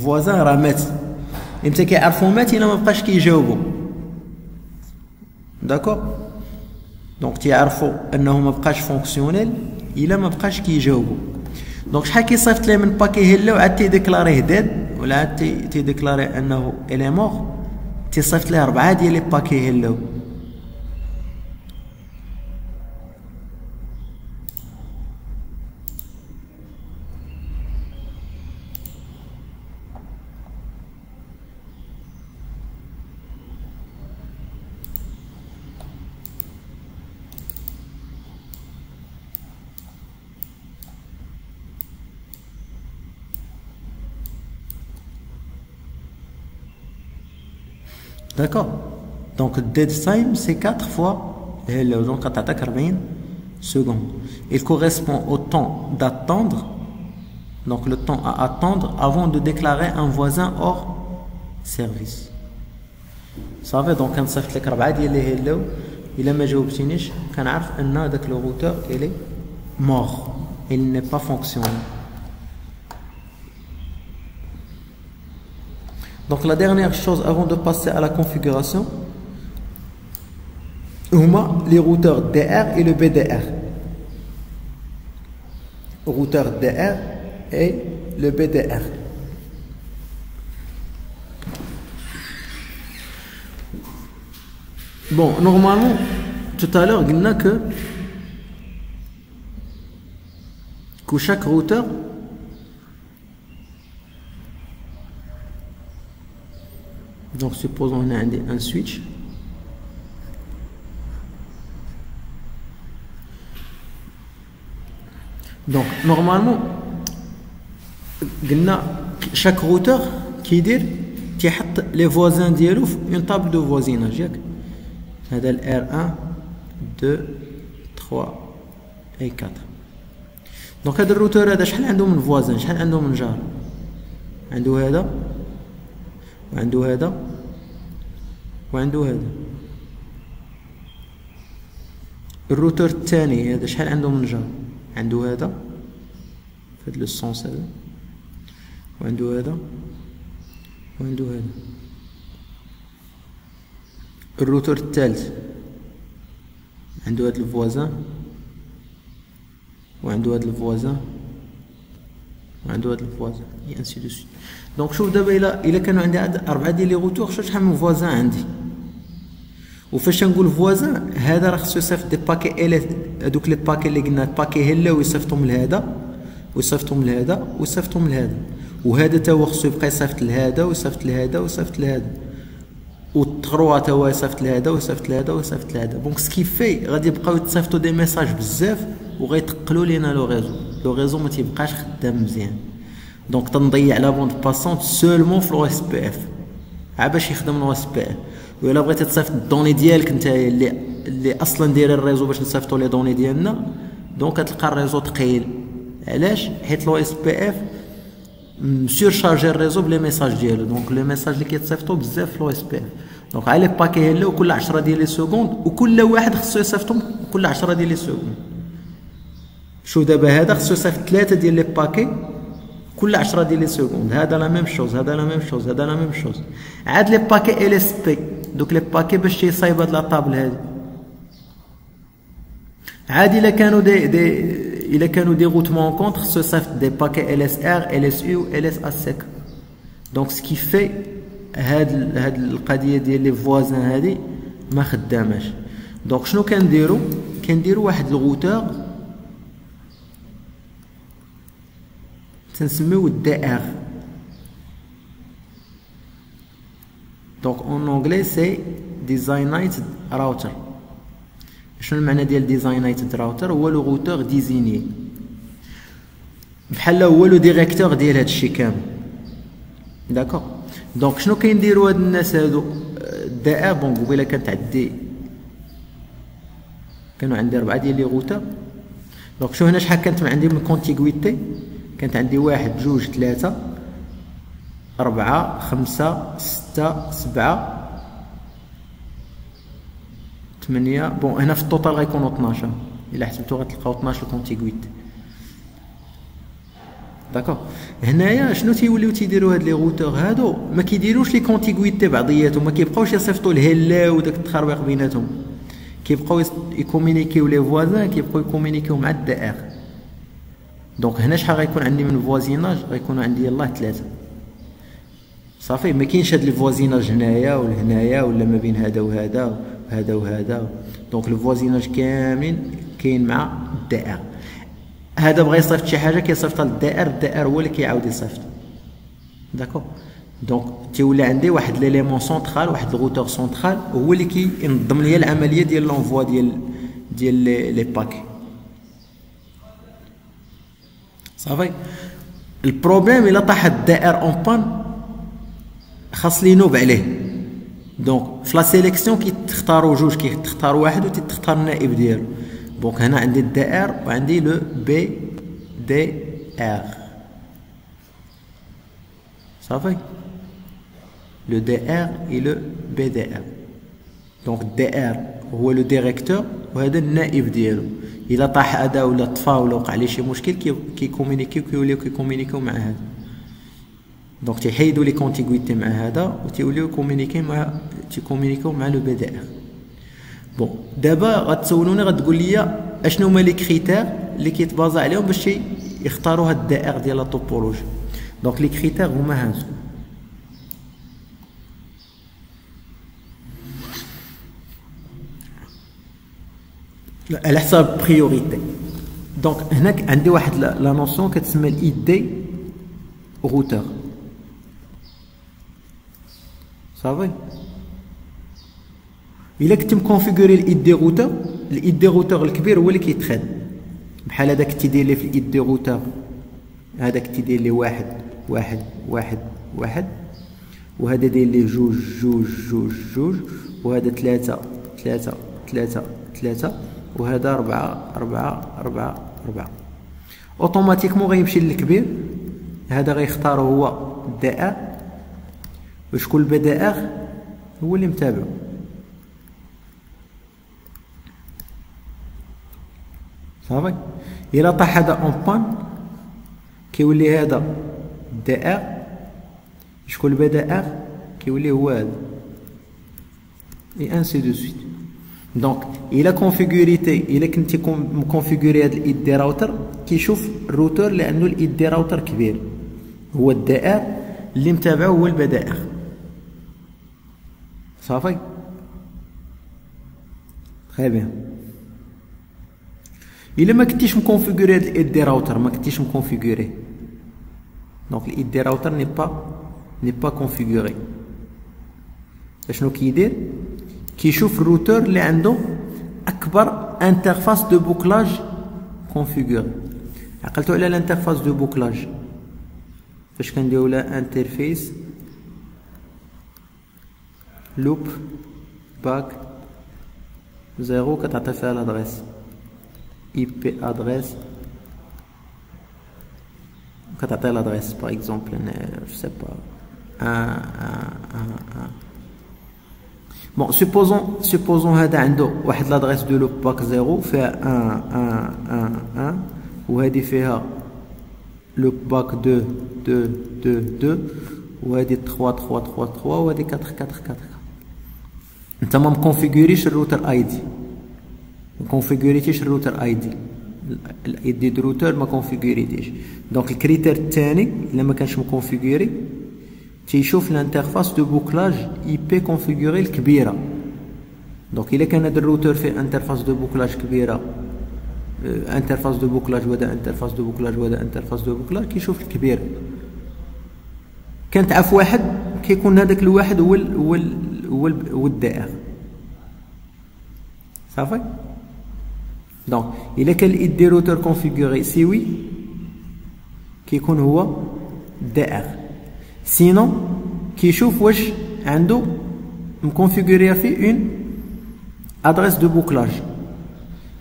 فوازان راه مات امتى كيعرفو مات الا ما بقاش كيجاوبو. داكور دونك تيعرفوا انه ما بقاش فونكسيونيل الا ما بقاش كيجاوبو. دونك شحال كيصيفط ليه من باكي هلا وعاد تيديكلاريه ديد ولا عاد تيديكلاري انه الي مور تيصيفط ليه 4 ديال لي باكي هلا. D'accord. Donc dead time c'est 4 fois hello donc quand t'attaques 40 secondes. Il correspond au temps d'attendre donc le temps à attendre avant de déclarer un voisin hors service. Ça va donc quand صيفط لك 4 ديال لي hello الا ما جاوبتينيش كنعرف ان داك لو روتور il est mort il n'est pas fonctionnel. Donc la dernière chose avant de passer à la configuration, les routeurs DR et le BDR. Routeur DR et le BDR. Bon, normalement, tout à l'heure, on a que chaque routeur donc supposons on a un switch دونك نورمالمون قلنا شاك روتور كيدير تيحط لي فوازان ديالو في اون طابل دو فوازيناج ياك. هذا الار 1 2 3 اي 4. دونك هذا الروتور هذا شحال عنده من فوازان، شحال عنده من جار؟ عنده هذا وعنده هذا وعنده هذا. الروتور الثاني هذا شحال عنده من جار؟ عنده هذا في هذا لو سونس هذا وعنده هذا وعنده هذا. الروتور الثالث عنده هذا الفوازان وعنده هذا الفوازان وعنده هذا الفوازان اي انسي دو سويت. دونك شوف دابا الا كانوا عندي 4 ديال لي روتور شحال من فوازان عندي. وفاش نقول فوازان هذا راه خصو يصيفط دي باكي ال هذوك لي باكي اللي قلنا باكي هلا ويصيفطهم لهذا ويصيفطهم لهذا ويصيفطهم لهذا، وهذا تا هو خصو يبقى يصيفط لهذا ويصيفط لهذا ويصيفط لهذا، والتغروا تا هو يصيفط لهذا ويصيفط لهذا ويصيفط لهذا. دونك سكيفي غادي يبقاو يتصيفطوا دي ميساج بزاف وغيتقلوا لينا لو ريزو ما تيبقاش خدام مزيان. دونك تنضيع لا بوند باسونت سولمون في لو اس بي اف عا باش يخدم لو اس بي اف. وإلا بغيتي تصيفط الدوني ديالك نتايا اللي اصلا داير الريزو باش نصيفطوا لي دوني ديالنا، دونك تلقى الريزو ثقيل. علاش؟ حيت لو اس بي اف مسير شارجي الريزو بلي ميساج ديالو. دونك لي ميساج اللي كيتصيفطوا بزاف في لو اس بي اف. دونك على لي باكي هلا وكل 10 ديال لي سكوند وكل واحد خصو يصيفطهم كل 10 ديال لي سكوند. شو دابا هذا خصو يصيفط 3 ديال لي باكي كل 10 ديال لي سكوند. هذا لا ميم شوز هذا لا ميم شوز هذا لا ميم شوز. عاد لي باكي ال اس بي دوك لي باكي باش تيصايب هاد لا طابل هادي. عاد الا كانوا دي روت مون كونتر خصو يصيفط دي باكي ال اس ار ال اس يو ال اس اسيك. دونك سكي في هاد القضيه ديال لي فوازان هادي ما خداماش. دونك شنو كنديرو واحد الروتور تنسميو الدي ار. دونك اون انجلي سي ديزاينيتد راوتر. شنو المعنى ديال ديزاينيتد راوتر؟ هو لو روتور ديزيني بحال هو لو ديريكتور ديال هادشي كامل. داكوغ. دونك شنو كينديروا هاد الناس هادو؟ الدي ار بون قبيله كانوا عندي 4 ديال لي روتور. دونك شوف هنا شحال كانت عندي من كونتيغويتي. كانت عندي 1 2 3 4 5 6 7 8. بون هنا في التوتال غيكونوا 12. الا حسبتو غتلقاو 12 كونتيغويتي. داكوغ. هنايا شنو تيوليو تيديروا هاد لي روتور هادو؟ ما كيديروش لي كونتيغويتي بعضياتهم، ما كيبقاوش يصيفطوا الهلا وداك التخربيق بيناتهم. كيبقاو يكومونيكيو لي فوازان، كيبقاو يكومونيكيو مع الدي ار. دونك هنا شحال غيكون عندي من فوازيناج؟ غيكونوا عندي يلاه 3 صافي. ما كاينش هاد الفوازيناج هنايا ولا ولا ما بين هذا وهذا وهذا وهذا. دونك الفوازيناج كاملين كاين مع الدي ار. هذا بغى يصيفط شي حاجه كيصيفطها للدي ار، الدي ار هو اللي كيعاود يصيفط. داكوغ. دونك تيولي عندي واحد ليليمون سونترال، واحد الروتور سونترال هو اللي كينظم ليا العمليه ديال لونفوا ديال لي باكي. صافي. البروبليم الا طاح الدي ار اون بان خاص لي نوب عليه. دونك في لا سيليكسيون كيتختاروا جوج، كيتختار واحد وتختار النائب ديالو. دونك هنا عندي الدي ار وعندي لو بي دي ار. صافي. لو دي ار اي لو بي دي ار. دونك الدي ار هو لو ديريكتور وهذا النائب ديالو. الا طاح هذا ولا طفى ولا وقع ليه شي مشكل كيكومونيكيو كيوليو كيكومونيكيو مع هذا. دونك تيحيدوا لي كونتيغويتي مع هذا وتيوليو كومونيكيو مع لو بي دي ار. بون دابا غتسولوني غتقول لي اشنو هما لي كريتير اللي كيتبازا عليهم باش يختاروا هاد الدي ار ديال لا توبولوجي. دونك لي كريتير هما هادو. على حساب بريوريتي. دونك هناك عندي واحد لا نوسيون كتسمى الاي دي روتور. صافي. الا كنت مكونفيغوري الاي دي روتور، الاي دي روتور الكبير هو اللي كيتخاد. بحال هذاك تيدير لي في الايد دي روتور، هذاك تيدير لي واحد واحد واحد واحد، وهذا داير لي جوج جوج جوج جوج، وهذا ثلاثة ثلاثة ثلاثة ثلاثة، وهذا ربعة ربعة ربعة ربعة. اوتوماتيكمون غيمشي للكبير، هذا غيختار هو الدائر، وشكون البدائر هو اللي متابعو. صافي. الا طاح هذا اون بان كيولي هذا الدائر، شكون البدائر كيولي هو هذا، اي انسي دو سويت. دونك الا كونفيغوريتي، الا كنتي مكونفيغوري هاد الايد دي راوتر، كيشوف الروتور اللي عنده الايد دي راوتر كبير، هو الدائر اللي متابعه هو البدائر. صافي. تري بيان. الا ما كنتيش مكونفيغوري هاد الايد دي راوتر، ما كنتيش مكونفيغوري، دونك الايد دي راوتر ني با كونفيغوري، اشنو كيدير؟ كيشوف الروتور اللي عنده اكبر انترفاس دو بوكلاج كونفيغوري. عقلتو على الانترفاس دو بوكلاج فاش كنديرو لها انترفيس لوب باك زيرو، كتعطي فيها لادريس اي بي ادريس، كتعطي لادريس باغ اكزومبل جو سي با بون سوبوزون هذا عنده واحد لادريس دو لوب باك زيرو فيها وهذه فيها لوب باك 2 وهذه 3 وهذه 4. انت ما مكونفيغوريش الروتر اي دي، ما كونفيغوريتيش الروتر اي دي، الاي دي دو روتر ما كونفيغوريتيش. دونك الكريتير الثاني الا ما كانش مكونفيغوري تيشوف الانترفاس دو بوكلاج اي بي كونفيغوري الكبيره. دونك الا كان هذا الروتور فيه انترفاس دو بوكلاج كبيره، انترفاس دو بوكلاج وهذا انترفاس دو بوكلاج وهذا انترفاس دو بوكلاج، كيشوف الكبير. كانت عف واحد كيكون هذاك الواحد هو الدائر. صافي. دونك الا كان الايد دي روتور كونفيغوري سي وي كيكون هو الدائر، سينو كيشوف واش عنده مكونفيغوريا فيه اون ادريس دو بوكلاج.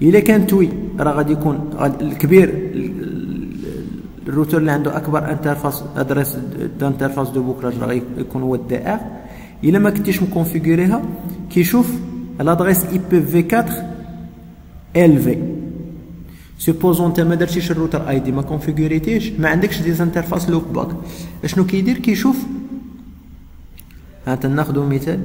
الا كانت وي راه غادي يكون الكبير، الروتور اللي عنده اكبر انترفاس ادريس دانترفاس دو بوكلاج راه يكون هو الدائر. الا ما كنتيش مكونفيغوريها كيشوف لادريس اي بي في 4 ال في. سوبوزون انت ما درتيش الروتر اي دي، ما كونفيغوريتيش، ما عندكش دي انترفاس لوب باك، اشنو كيدير؟ كيشوف. هانت ناخذ مثال،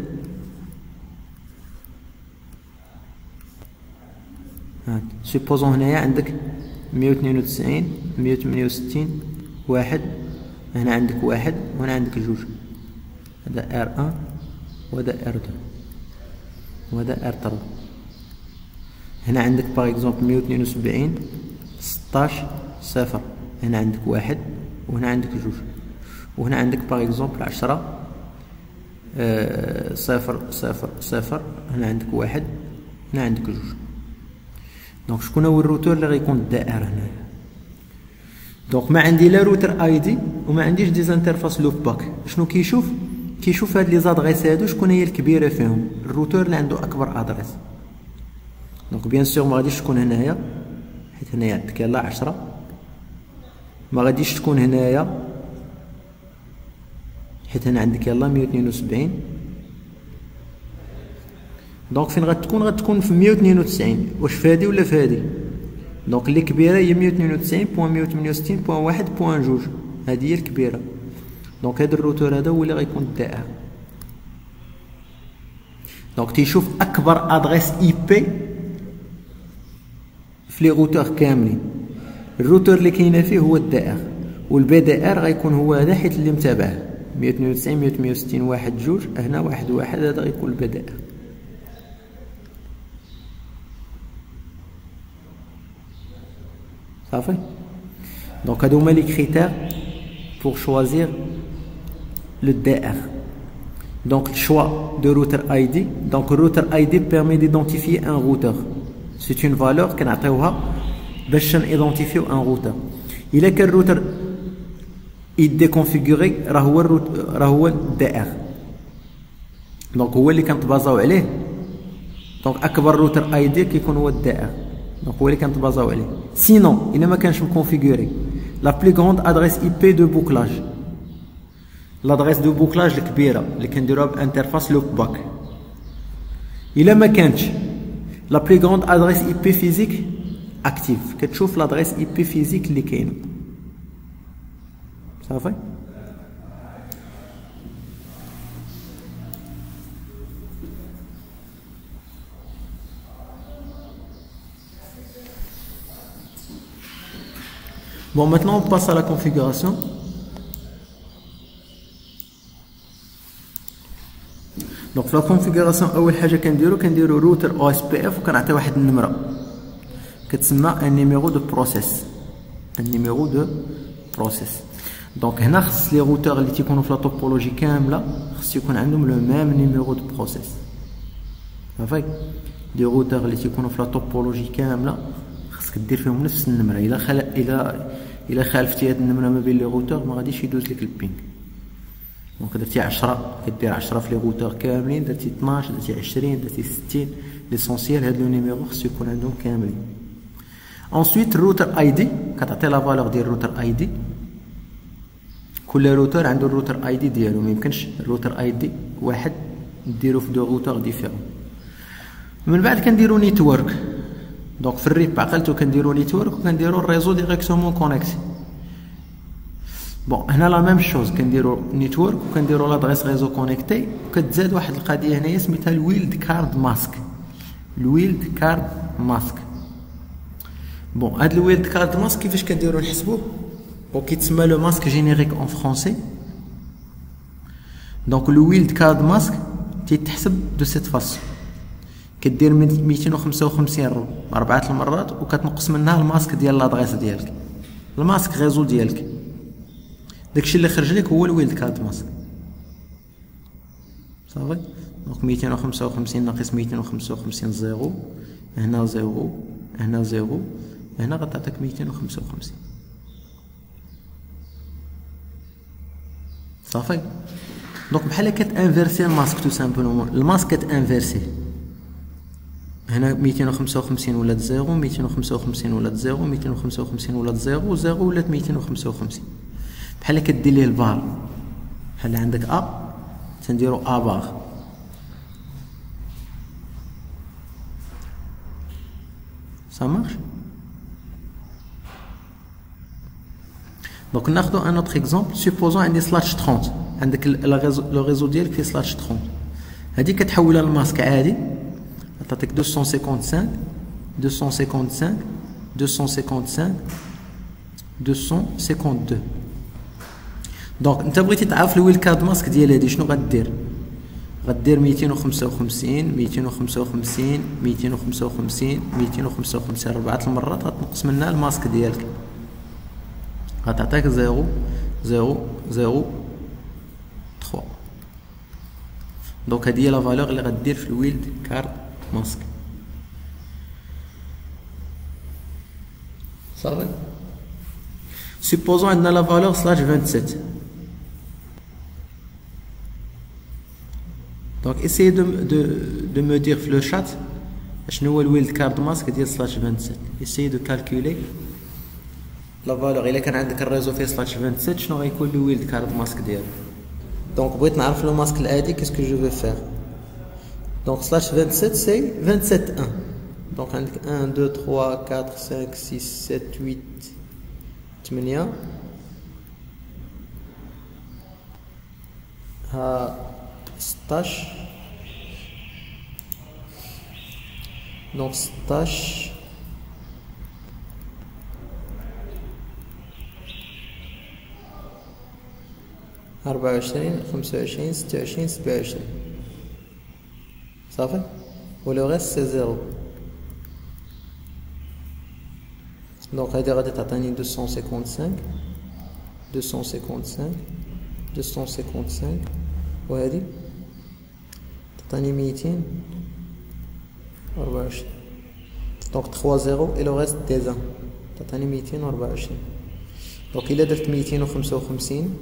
هانت سوبوزون هنايا عندك 192 168 واحد، هنا عندك واحد وهنا عندك جوج، هذا ار 1 وهذا ار 2 وهذا ار 3. هنا عندك باغ اكزومبل 172 16 0، هنا عندك واحد وهنا عندك جوج، وهنا عندك باغ اكزومبل 10 0 0 0، هنا عندك واحد هنا عندك جوج. دونك شكون هو الروتور اللي غيكون الدائر هنايا؟ دونك ما عندي لا روتر اي دي وما عنديش دي انترفاس لوب باك. شنو كيشوف؟ كيشوف هاد لي زادريس هادو شكون هي الكبيره فيهم، الروتور اللي عنده اكبر ادريس. دونك بيان سور ما غاديش تكون هنايا، حيت هنايا عندك يلاه 10، ما غاديش تكون هنايا حيت هنا عندك يلاه 172. دونك فين غتكون؟ غتكون في 192. واش في هادي ولا في هادي؟ دونك اللي كبيره هي 192.168.1.2، هذه هي الكبيره. دونك هذا الروتور هذا هو اللي غيكون الدائر. دونك تيشوف اكبر ادريس اي بي في لي روتور كاملين، الروتور اللي كاينه فيه هو الدائر، والبي دي ار غيكون هو هذا حيت اللي متابعه 192 168 1 2، هنا 1 1، هذا غيكون البي دي ار. صافي. دونك هادو هما لي كريتير pour choisir le DR. Donc le choix de router ID. Donc le router ID permet d'identifier un routeur. C'est une valeur qu'on a باش نيدونتيفيو ان روتر. الا كان الروتر يديكونفيغوري راه هو الدي ار، دونك هو اللي كنتبازاو عليه. دونك اكبر روتر اي دي كيكون هو الدي ار، دونك هو اللي كنتبازاو عليه. سينون الا ما كانش مكونفيغوري لا بلي غروند ادريس اي بي دو بوكلاج، لادريس دو بوكلاج الكبيره اللي كنديروها بانترفاس لوب باك. الا ما كانتش لا بلي غروند ادريس اي بي فيزيك اكتيف، كتشوف لادريس اي بي فيزيك اللي كاينه صافي. Bon, maintenant on passe à la configuration. Donc في la configuration أول حاجة كنديرو روتر OSPF وكنعطي واحد النمرة كتسمى un numéro de process. un numéro de process. دونك هنا خص لي روتور اللي تيكونوا في لا توبولوجي كاملة خص يكون عندهم لو ميم نيميرو دو بروسيس. صافي لي روتور اللي تيكونوا في لا توبولوجي كاملة خصك دير فيهم نفس النمرة. إلا خالفتي هاد النمرة ما بين لي روتور ما غاديش يدوز لك البينغ. دونك درتي 10 كدير 10 في لي روتور كاملين، درتي 12 درتي 20 درتي 60، ليسونسيال هاد لو نيميرو خصو يكون عندهم كاملين. انسويت الروتر اي دي كتعطي لا فالور ديال الروتر اي دي. كل روتر عنده الروتر اي دي ديالو، ميمكنش الروتر اي دي واحد نديرو في دو روتور ديفيرون. من بعد كنديرو نيتورك. دونك في الريب عقلتو كنديرو نيتورك وكنديرو الريزو ديريكتومون كونيكتي. بون هنا لا ميم شوز كنديرو نيتورك وكنديرو لادريس ريزو كونيكتي، وكتزاد واحد القضيه هنايا سميتها الويلد كارد ماسك. الويلد كارد ماسك. بون هاد الويلد كارد ماسك كيفاش كنديرو نحسبوه؟ وكيتسمى لو ماسك جينيريك اون فرونسي. دونك لو ويلد كارد ماسك تيتحسب دو سيت فاسون، كدير 255 4 المرات وكتنقص منها الماسك ديال لادريس ديالك، الماسك ريزو ديالك. داكشي اللي خرج لك هو الويلد كارد ماسك. صافي دونك 255 ناقص 255 زيرو، هنا زيرو هنا زيرو، هنا غتعطيك 255. صافي دونك بحال كتانفيرسي الماسك تو سامبلومون. الماسك كتانفيرسي، هنا 255 ولات زيرو، 255 ولات زيرو، 255 ولات زيرو، زيرو ولات 255. بحال كدير ليه البار، بحال عندك ا تنديرو ا بار. ça marche. دونك ناخدو ان اوتر اكزومبل. سوبوزون عندي سلاش 30، عندك لو ريزو ديالك فيه سلاش 30، هادي كتحولها للماسك عادي تعطيك 255 255 255 252. دونك انت بغيتي تعرف الويل كارد ماسك ديال هادي شنو غدير؟ غدير 255 255 255 255 4 المرات، غتنقص منها الماسك ديالك غتعطيك 0 0 0 3. دونك هادي هي لا فالور اللي غدير في الويلد كارد ماسك. صافي سوبوزون عندنا لا فالور سلاش 27. دونك اسيي دو مو دير في لو شات شنو هو الويلد كارد ماسك ديال سلاش 27. اسيي دو كالكولي لا فالور. الا كان عندك الريزو فيه سلاش 27 شنو غيكون لو ويلد كارد ماسك ديالو؟ دونك بغيت نعرف لو ماسك العادي كيسكو جو في فير. دونك سلاش 27 سي 27 1. دونك عندك 1 2 3 4 5 6 7 8 8 ها 16. دونك 16 24 25 26 27. صافي ولو غيست سي زيرو. دونك هادي غادي تعطيني 255 255 255 وهادي تعطيني 224. دونك 3 زيرو et le reste des 1. تعطيني 224. دونك إلا درت 255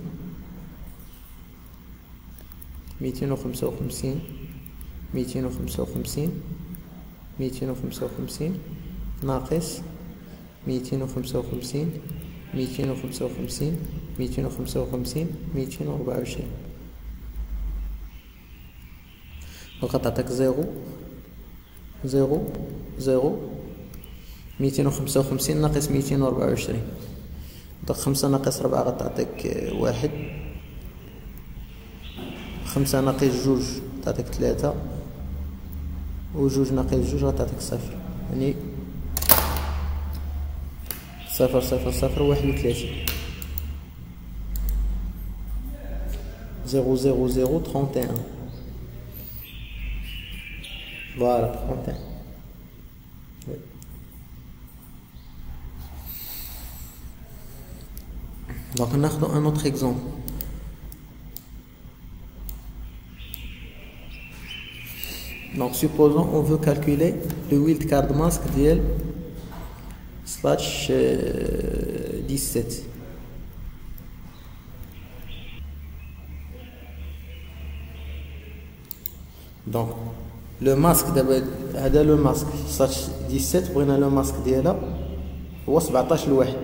255 255 255 ناقص 255 255 255 224. دونك غتعطيك 0 0 0 255 ناقص 224. دونك 5 ناقص 4 غتعطيك 1. 5 ناقص 2 تعطيك 3 و 2 ناقص 2 غتعطيك 0. يعني 0 0 0 31. 0 0 0 31. Voilà, 31. Oui. Donc on a un autre exemple. Donc supposons on veut calculer le wildcard mask d'IL slash 17. Donc le masque d'abord هذا le masque slash 17 بغينا le masque ديالها هو 17 لواحد.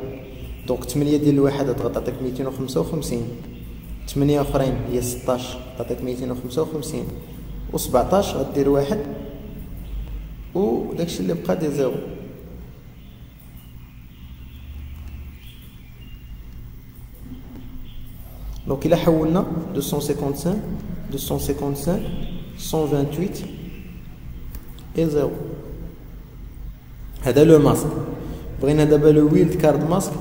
دونك 8 ديال الواحد غتعطيك 255. 8 اخرين هي 16 تعطيك 255 و 17 غدير واحد و داكشي اللي بقى ديال 0. دونك الا حولنا 255 255 128 et 0. هذا لو ماسك. بغينا دابا لو ويلد كارد ماسك.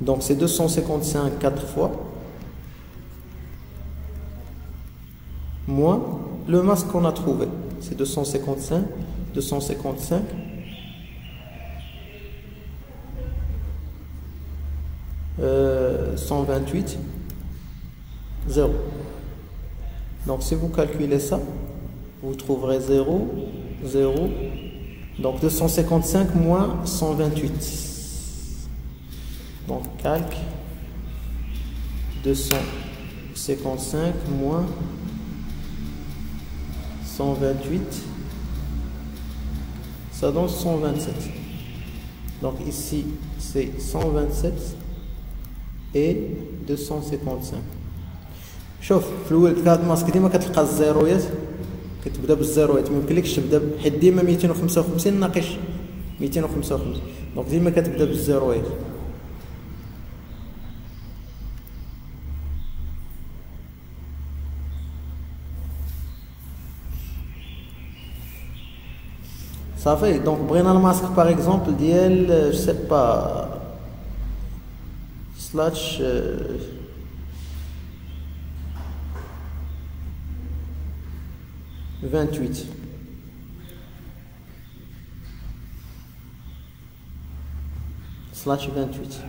Donc c'est 255 4 fois moins le masque qu'on a trouvé. C'est 255 255 128 0. Donc si vous calculez ça, vous trouverez 0 0. Donc 255 moins 128. Donc calque 255 moins 128, ça donne 127. Donc ici c'est 127 et 255. شوف في الولد كاد ماسك ديما كتلقى الزيرويات كتبدا بالزيرويات ما يمكنلكش تبدا حيت ديما 255 ناقص 255 دونك ديما كتبدا بالزيرويات. صافي دونك بغينا الماسك باغ اكزومبل ديال جو سي با سلاش vingt-huit. Slash 28.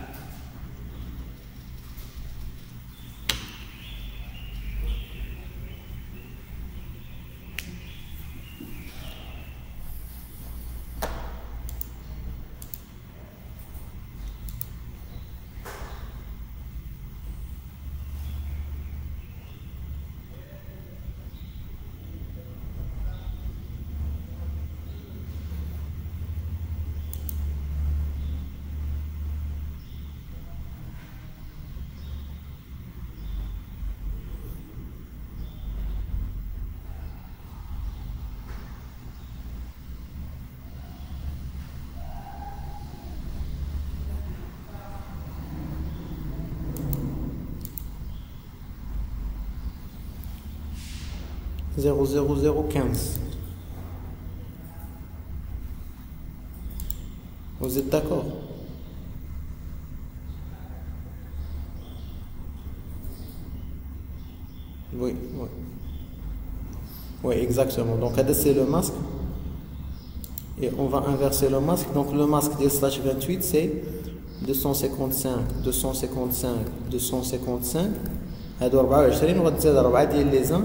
Zéro zéro zéro 15. Vous êtes d'accord? Oui, oui. Oui, exactement. Donc, c'est le masque. Et on va inverser le masque. Donc, le masque de slash 28, c'est 255, 255, 255. هادو 24 وغتزاد 4 ديال لي زان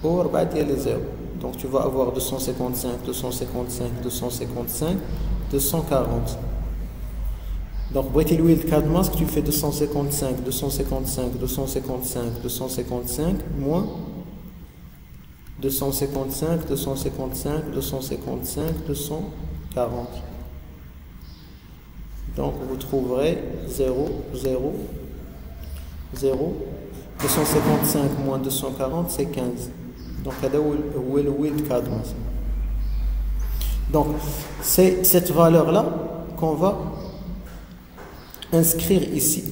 و 4 ديال لي زيرو. Donc tu vas avoir 255, 255, 255, 240. Donc بغيتي le wildcard mask, tu fais 255, 255, 255, 255 moins 255, 255, 255, 240. Donc vous trouverez 0, 0, 0. 255 moins 240, c'est 15. Donc où est le wildcard mask. Donc c'est cette valeur là qu'on va inscrire ici.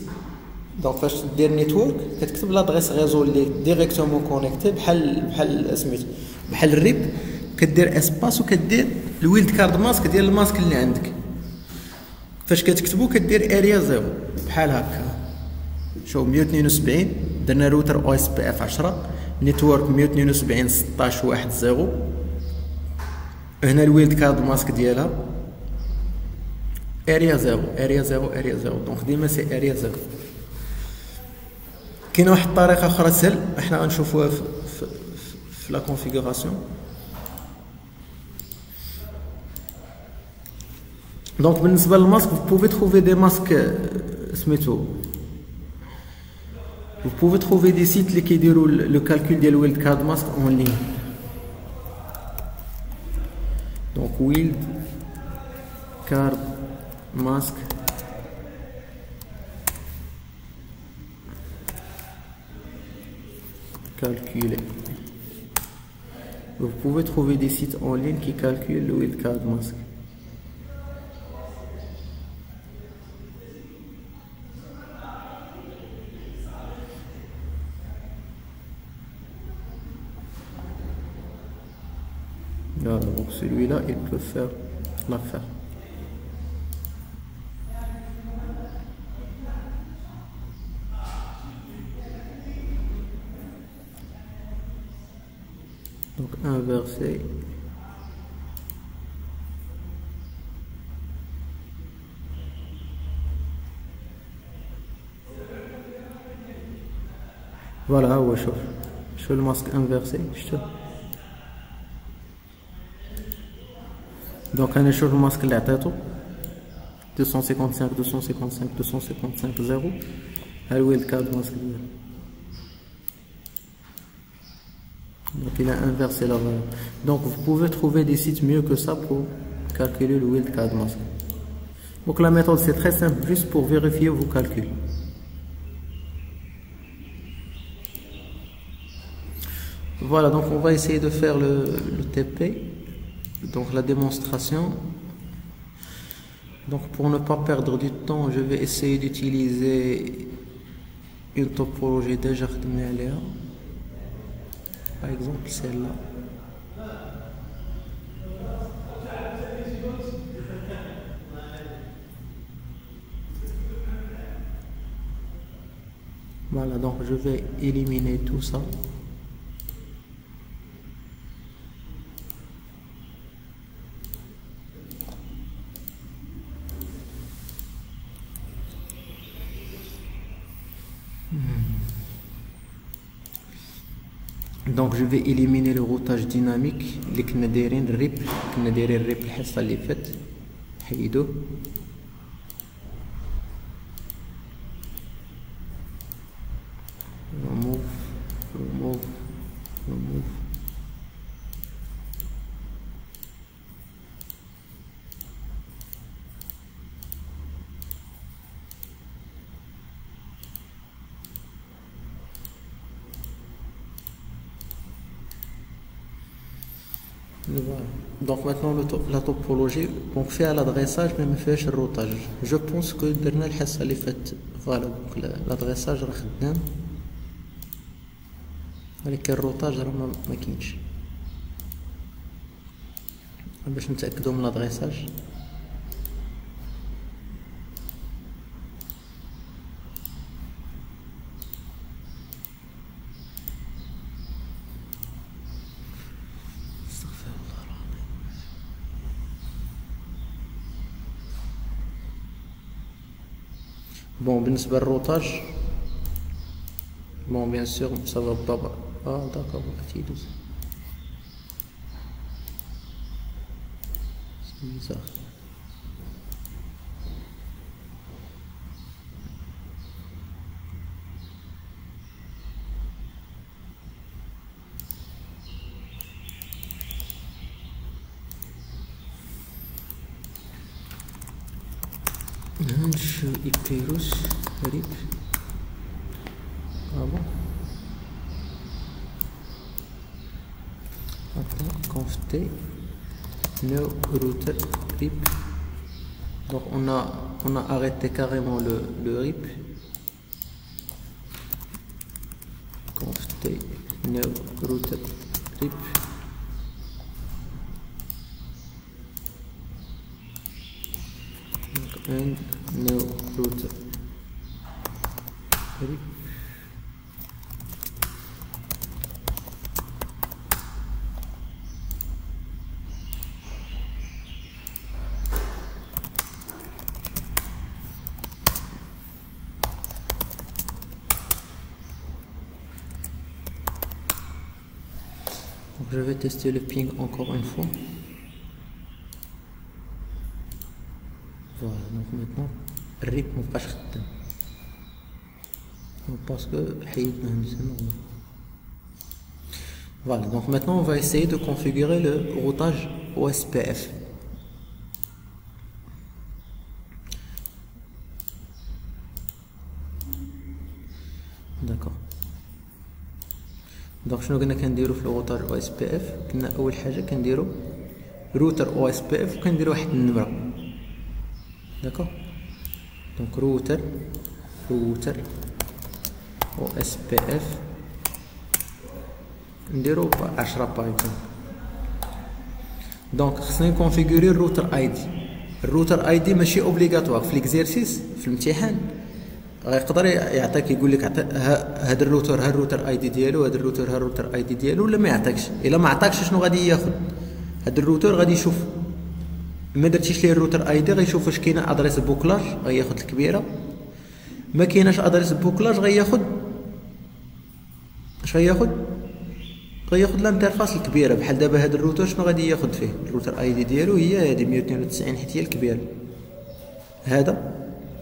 Donc فاش دير نيتورك كتكتب l'adresse réseau اللي ديريكتومون كونيكتي بحال سميتو بحال الريب، كدير اسباس وكدير الويلد كارد ماسك ديال الماسك اللي عندك. فاش كتكتبو كدير اريا زيرو بحال هكا. شوف 172 درنا روتر او اس بي اف 10 نيتورك 172 16 1 0. هنا الويلد كارد ماسك ديالها اريا زيرو اريا زيرو اريا زيرو. دونك ديما سي اريا زيرو. كاينه واحد الطريقه اخرى سهل احنا غنشوفوها في لا كونفيغوراسيون. دونك بالنسبه للماسك vous pouvez trouver des masques سميتو vous pouvez trouver des sites اللي كيديروا لو كالكول ديال ويلد كارد ماسك اون لين. دونك ويلد كارد ماسك calculer. Vous pouvez trouver des sites en ligne qui calculent le wildcard mask. Voilà, donc celui-là, il peut faire l'affaire. Donc inverser. Voilà, ouais, je fais le masque inversé. Donc on échange le masque là, 255, 255, 255, 0. Et le wildcard masque. Donc il a inversé la valeur. Donc vous pouvez trouver des sites mieux que ça pour calculer le wildcard mask. Donc la méthode c'est très simple, juste pour vérifier vos calculs. Voilà, donc on va essayer de faire le TP, donc la démonstration. Donc pour ne pas perdre du temps, je vais essayer d'utiliser une topologie déjà créée. Par exemple celle-là. Voilà, donc je vais éliminer tout ça. Donc je vais éliminer le routage dynamique اللي كنا دايرين الريب الحصه اللي فات حيدوه. remove. Voilà. Donc maintenant la topologie, on fait à l'adressage mais on fait le routage. Je pense que dernière الحصه اللي فات voilà, donc l'adressage راه خدام ولكن الروتاج راه ما كاينش. باش نتاكدوا من l'adressage. Bon, بالنسبة للروتاج bon bien sûr ça va pas. Ah d'accord, petit douze. bizarre. نشوف إبيروس غريب. bon. Maintenant, conft no router RIP. Donc on a arrêté carrément le RIP. Conft no router RIP. And no router RIP. Donc je vais tester le ping encore une fois. Voilà, donc maintenant RIP مبقاش خدام باسكو حيدنا هندسة. Voilà, donc maintenant on va essayer de configurer le routage OSPF. D'accord. دونك شنو قلنا كنديرو في الروتاج او اس بي اف؟ قلنا اول حاجه كنديرو روتر او اس بي اف وكنديرو واحد النمره. داكوغ. دونك روتر او اس بي اف نديرو 10 باغ اكزومبل. دونك خصني نكونفيغوري الروتر اي دي. الروتر اي دي ماشي اوبليغاتوار في ليكزيرسيس في الامتحان، يقدر يعطيك يقول لك هذا الروتر ها الروتر اي دي ديالو، هذا الروتر ها الروتر اي دي ديالو، ولا ما يعطيكش. الا ما عطاكش شنو غادي ياخذ؟ هذا الروتر غادي يشوف ما درتيش ليه الروتر اي دي غيشوف واش كاينه ادريس بوكلاج غياخذ الكبيره، ما كايناش ادريس بوكلاج غياخذ اش غياخذ الانترفاس الكبيره. بحال دابا هذا الروتر شنو غادي ياخذ فيه؟ الروتر اي دي ديالو هي هذه 192 حيت هي الكبيره. هذا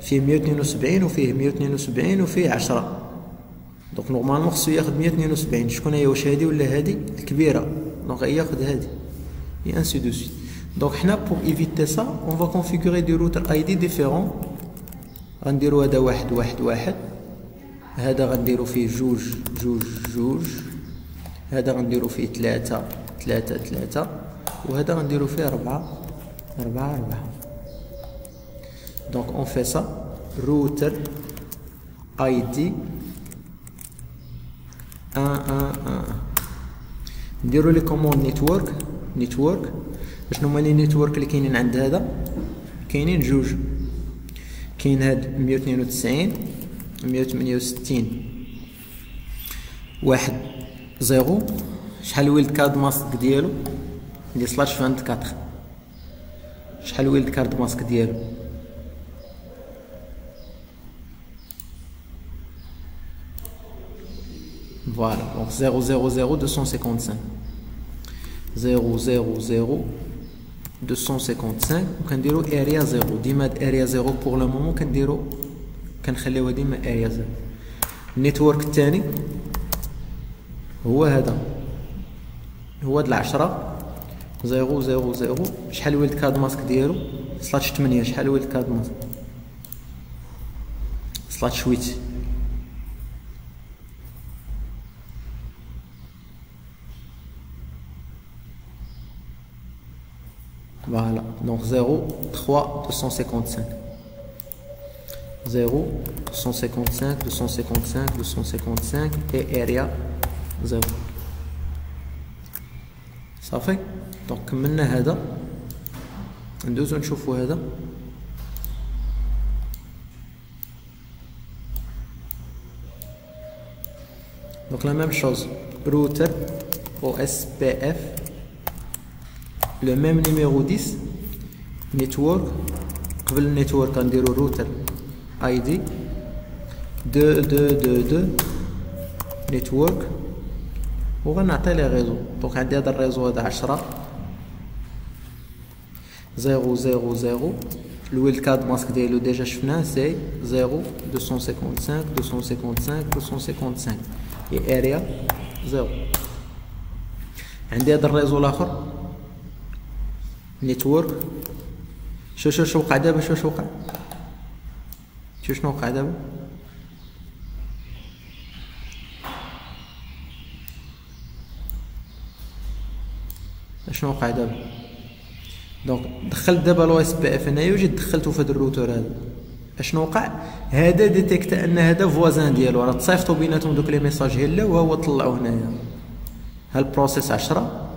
فيه 172 وفيه 172 وفيه 10. دونك نورمالمون خصو ياخذ 172. شكون هي؟ واش هذه ولا هذه الكبيره؟ دونك غياخذ هذه et ainsi de suite. Donc حنا pour éviter ça on va configurer des routers ID différents. غنديرو هذا واحد واحد واحد، هذا غنديرو فيه جوج جوج جوج، هذا غنديرو فيه ثلاثة ثلاثة ثلاثة، وهذا غنديرو فيه ربعة ربعة ربعة. Donc on fait ça router ID 1 1 1. نديرو لي كوموند نيتورك. شنو هما لي نيتورك اللي كاينين عند هذا؟ كاينين جوج. كاين هاد 192 168 واحد زيرو. شحال ويلد كارد ماسك ديالو؟ دي سلاش 24. شحال ويلد كارد ماسك ديالو؟ Voilà, donc 000 255 000 255 وكنديرو اريا 0. ديما اريا 0 بور لو مومون كنخليوها ديما اريا 0. النيتورك الثاني هو هذا، هو هاد 10 000. شحال ويلد كارد ماسك ديالو؟ سلاش 8. شحال ويلد كارد ماسك؟ سلاش 8. Voilà, donc 0, 3, 255. 0, 255, 255, 255 et area 0. صافي. دونك كملنا هذا، ندوزو نشوفو هذا. دونك لا ميم شوز روتر او اس بي اف le même numéro 10 network. قبل النيتورك غنديرو روتر اي دي 2 نيتورك وغنعطي لي ريزو. دونك عندي هذا الريزو هذا 10 0 0 0. Le wildcard masque ديالو déjà شفناه c'est 0 255 255 255 et area 0. عندي هذا الريزو الاخر نيتورك. شو وقع دابا؟ شو وقع؟ شنو وقع دابا؟ شنو وقع دابا؟ دونك دخلت دابا لو اس بي اف هنايا وجيت دخلته في هذا الروتور هذا. اشنو وقع؟ هذا ديتيكتا ان هذا فوازان ديالو، راه تصيفطوا بيناتهم دوك لي ميساج هلا وهو طلعوا هنايا. ها البروسيس 10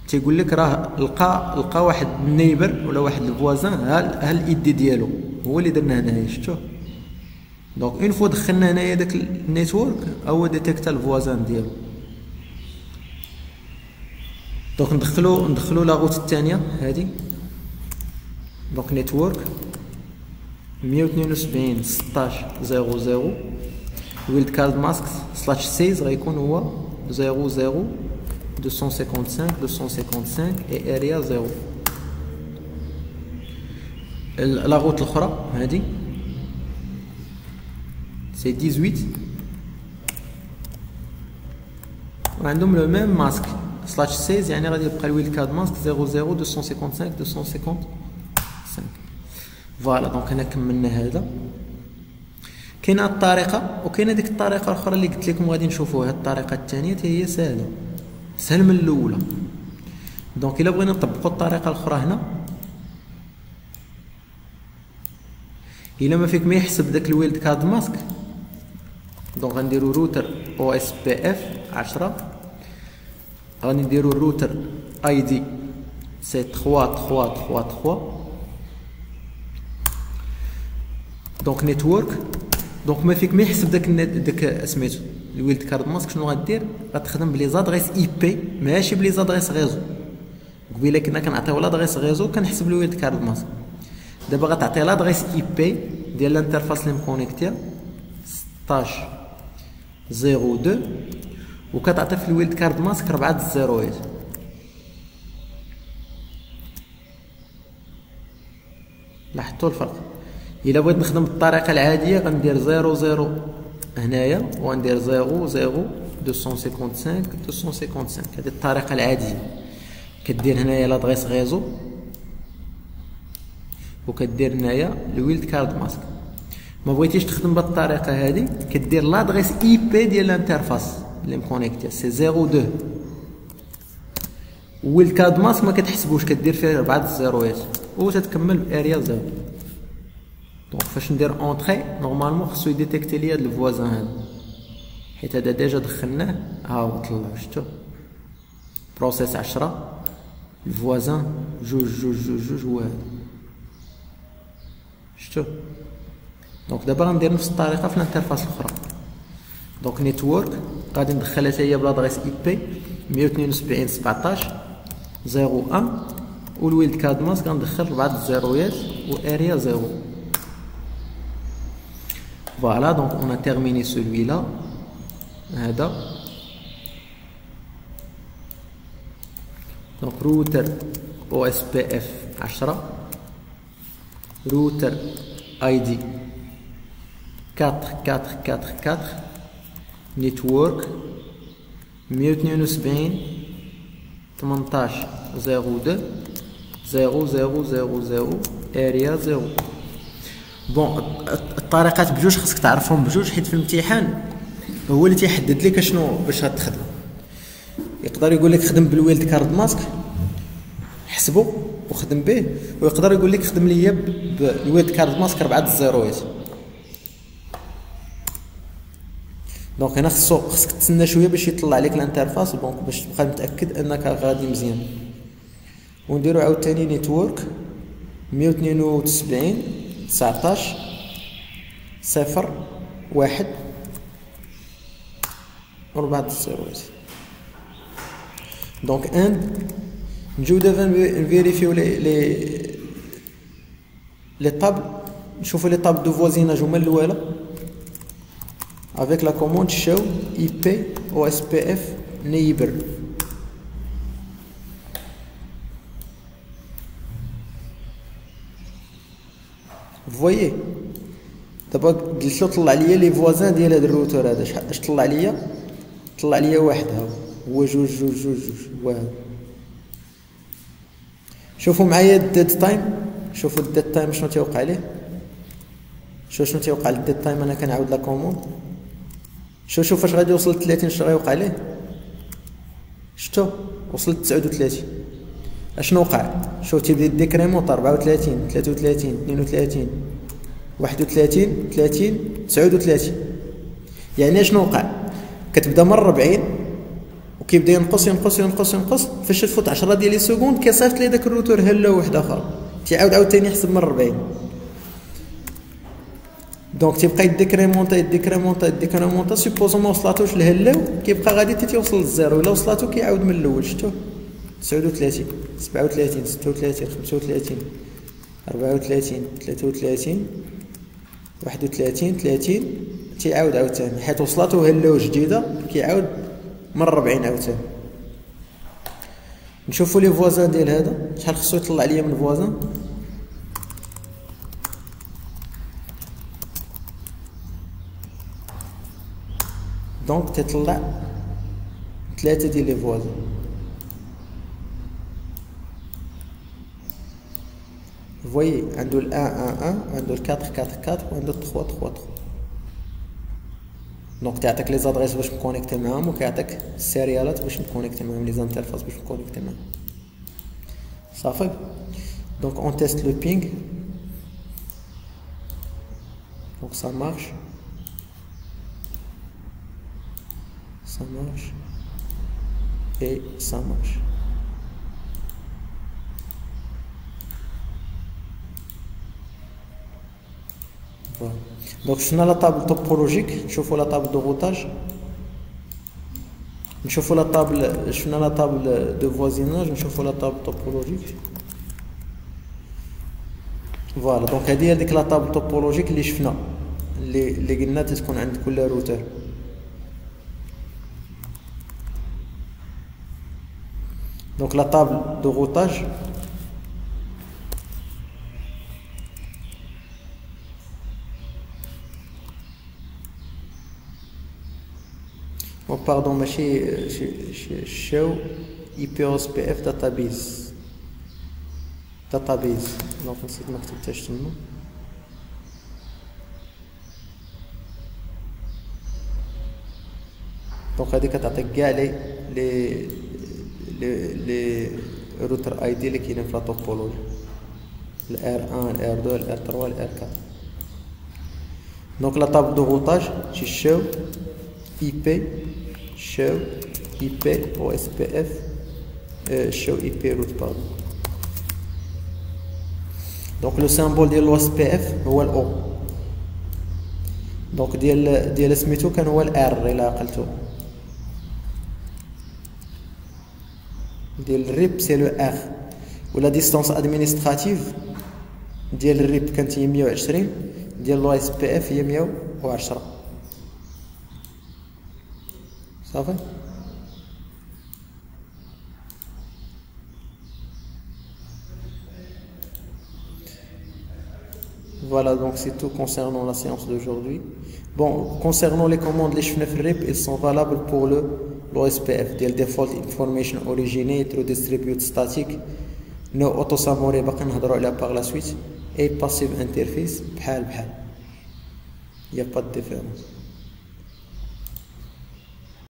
تيقول لك راه لقى واحد النيبر ولا واحد الفوازان، ها الايدي ديالو هو اللي درنا هنايا. شفتوه؟ دونك اون فوا دخلنا هنايا داك النيتورك هو ديتيكتا الفوازان ديالو. دونك ندخلو لا روت الثانيه هذه. دونك نيتورك 172 16 00 ويلد كارد ماسك سلاش 16 غيكون هو 00 255 255 اي اريا 0. لا روت الاخرى هذه سي 18 وعندهم لو ميم ماسك سلاش 16 يعني غادي يبقى الويلد كارد ماسك 00 255 255. فوالا دونك هنا كملنا هذا. كاينه الطريقه وكاينه ديك الطريقه الاخرى اللي قلت لكم غادي نشوفوها. الطريقه الثانيه هي سهله من الاولى. دونك الا بغينا نطبقوا الطريقه الاخرى هنا، الا ما فيك ما يحسب داك الويلد كارد ماسك، دونك غنديروا روتر او اس بي اف 10. غادي نديروا الروتر اي دي سي 3333. دونك نيتورك. دونك ما فيك ما يحسب داك سميتو الويلد كارد ماسك. شنو غدير؟ غتخدم بلي زادريس اي بي ماشي بلي زادريس ريزو. قبيله كنا كنعطيو لادريس ريزو كنحسب الويلد كارد ماسك. دابا غتعطي لادريس اي بي ديال الانترفاس اللي مكونيكتيا 16 02 وكتعطي في الويلد كارد ماسك 4 زيروات. لاحظتوا الفرق؟ الا بغيت نخدم بالطريقه العاديه غندير 00 هنايا وغندير 00 255 255. هذه الطريقه العاديه. كدير هنايا لادريس ريزو وكدير هنايا الويلد كارد ماسك. ما بغيتيش تخدم بالطريقه هذه كدير لادريس اي بي ديال الانترفاس اللي مكونيكتي سي 02 ويلد كارد ماسك ما كتحسبوش، كدير فيه 4 زيروات وتتكمل باريا 0. دونك فاش ندير اونطري نورمالمون خصو يديتيكتي ليا هاد الفوازان هذا، حيت هذا ديجا دخلناه ها هو طلع. شفتو؟ بروسيس 10 الفوازان جوج هو هذا. شفتو؟ دونك دابا غندير نفس الطريقه في الانترفاس الاخرى. دونك نيتورك غادي ندخلها حتى هي بلادريس اي بي 172 17 01 والويلد كارد ماسك غندخل 4 زيروات واريا 0. Voilà, donc on a terminé celui-là. هذا. Donc router OSPF 10 router ID 4444 network 172 18 02 0000 area 0. بون الطريقات بجوج خاصك تعرفهم بجوج، حيت في الامتحان هو اللي تيحدد لك شنو باش غتخدم. يقدر يقول لك خدم بالويلد كارد ماسك حسبه وخدم به، ويقدر يقول لك خدم ليا بالويلد كارد ماسك 4 زيروات. دونك هنا خصك تسنى شويه باش يطلع لك الانترفاس دونك باش تبقى متاكد انك غادي مزيان. ونديرو عاوتاني نيتورك 172 19 0 1 4 زيروات. دونك نجيو دابا نفيريفيو لي طابل، نشوفو لي طابل دو فوازيناج هما الاولى avec la commande show IP OSPF neighbor. فويي دابا قلت له طلع ليا لي فوازان ديال هاد الروتور هذا. اش طلع ليا؟ طلع ليا واحد هو جوج جوج جوج جوج واحد. شوفوا معايا الديد تايم. شوفوا الديد تايم شنو تيوقع ليه. شنو تيوقع للديد تايم. انا كنعاود لا كوموند. شوف فاش غادي يوصل ل 30 اش غيوقع ليه. شفتو وصل ل 39. اشنو وقع؟ شوف تيبدا ديكريمونط 34 33 32 31 30 39. يعني اشنو وقع؟ كتبدا من 40 وكيبدا ينقص ينقص ينقص ينقص. فاش تفوت 10 ديال لي سكوند كيصيفط لي داك الروتور هلا واحد اخر تيعاود عاوتاني يحسب من 40. دونك تيبقى يديكريمونطا سيبوزون ما وصلاتوش لهلاو كيبقى غادي حتى تيوصل للزيرو. الا وصلاتو كيعاود من الاول. شفتو 39 37 36 35 34 33 31 30 تيعاود عاوتاني حيت وصلاتو هلاو جديده كيعاود من 40 عاوتاني. نشوفوا لي فوازان ديال هذا شحال خصو يطلع ليا من فوازان. دونك تطلع 3 ديال لي فوازان. فوي عنده ال 1 1 1 عنده ال 4 4 4 وعنده 3 3 3. دونك تعطيك لي زادريس باش نكونيكتي معاهم وكيعطيك السيريالات باش نكونيكتي معاهم لي زانترفاس باش نكونيكتي معاهم. صافي. دونك اون تيست لو بينغ. دونك ça marche. Ça marche et ça marche. Voilà. Donc شفنا لا طابل توبولوجيك. نشوفوا لا طابل دو غوتاج. نشوفوا لا طابل. شفنا لا طابل دو فوازيناج. نشوفوا لا طابل توبولوجيك. فوالا دونك هذه هي ديك لا طابل توبولوجيك اللي شفنا اللي قلنا تكون عند كل روتر. Donc la table de routage. Oh pardon, mais chez IPOSPF database. Donc نسيت ما كتبتهاش تما. دونك هذه كتعطيك كاع لي روتر اي دي اللي كاينين في لا توبولوجي. الار 1 الار 2 الار 3 الار 4. دونك لا طابل دو غوتاج شي شاو اي بي شاو اي بي او اس بي اف شاو اي بي روت باردون. دونك لو سامبول ديال لو اس بي اف هو الاو. دونك ديال سميتو كان هو الار الا عقلتو. ديال الريب سي لو ار. ولا ديستانس ادمينستراتيف ديال الريب كانت هي 120. ديال لو اس بي اف هي 110. صافي. Voilà, donc c'est tout concernant la séance d'aujourd'hui. Bon, concernant les commandes, les chefs RIP, ils sont valables pour l'OSPF, ديال default information originate through distribute static, no auto summary باقي نهضروا عليها par la suite, et passive interface بحال. Y a pas de différence.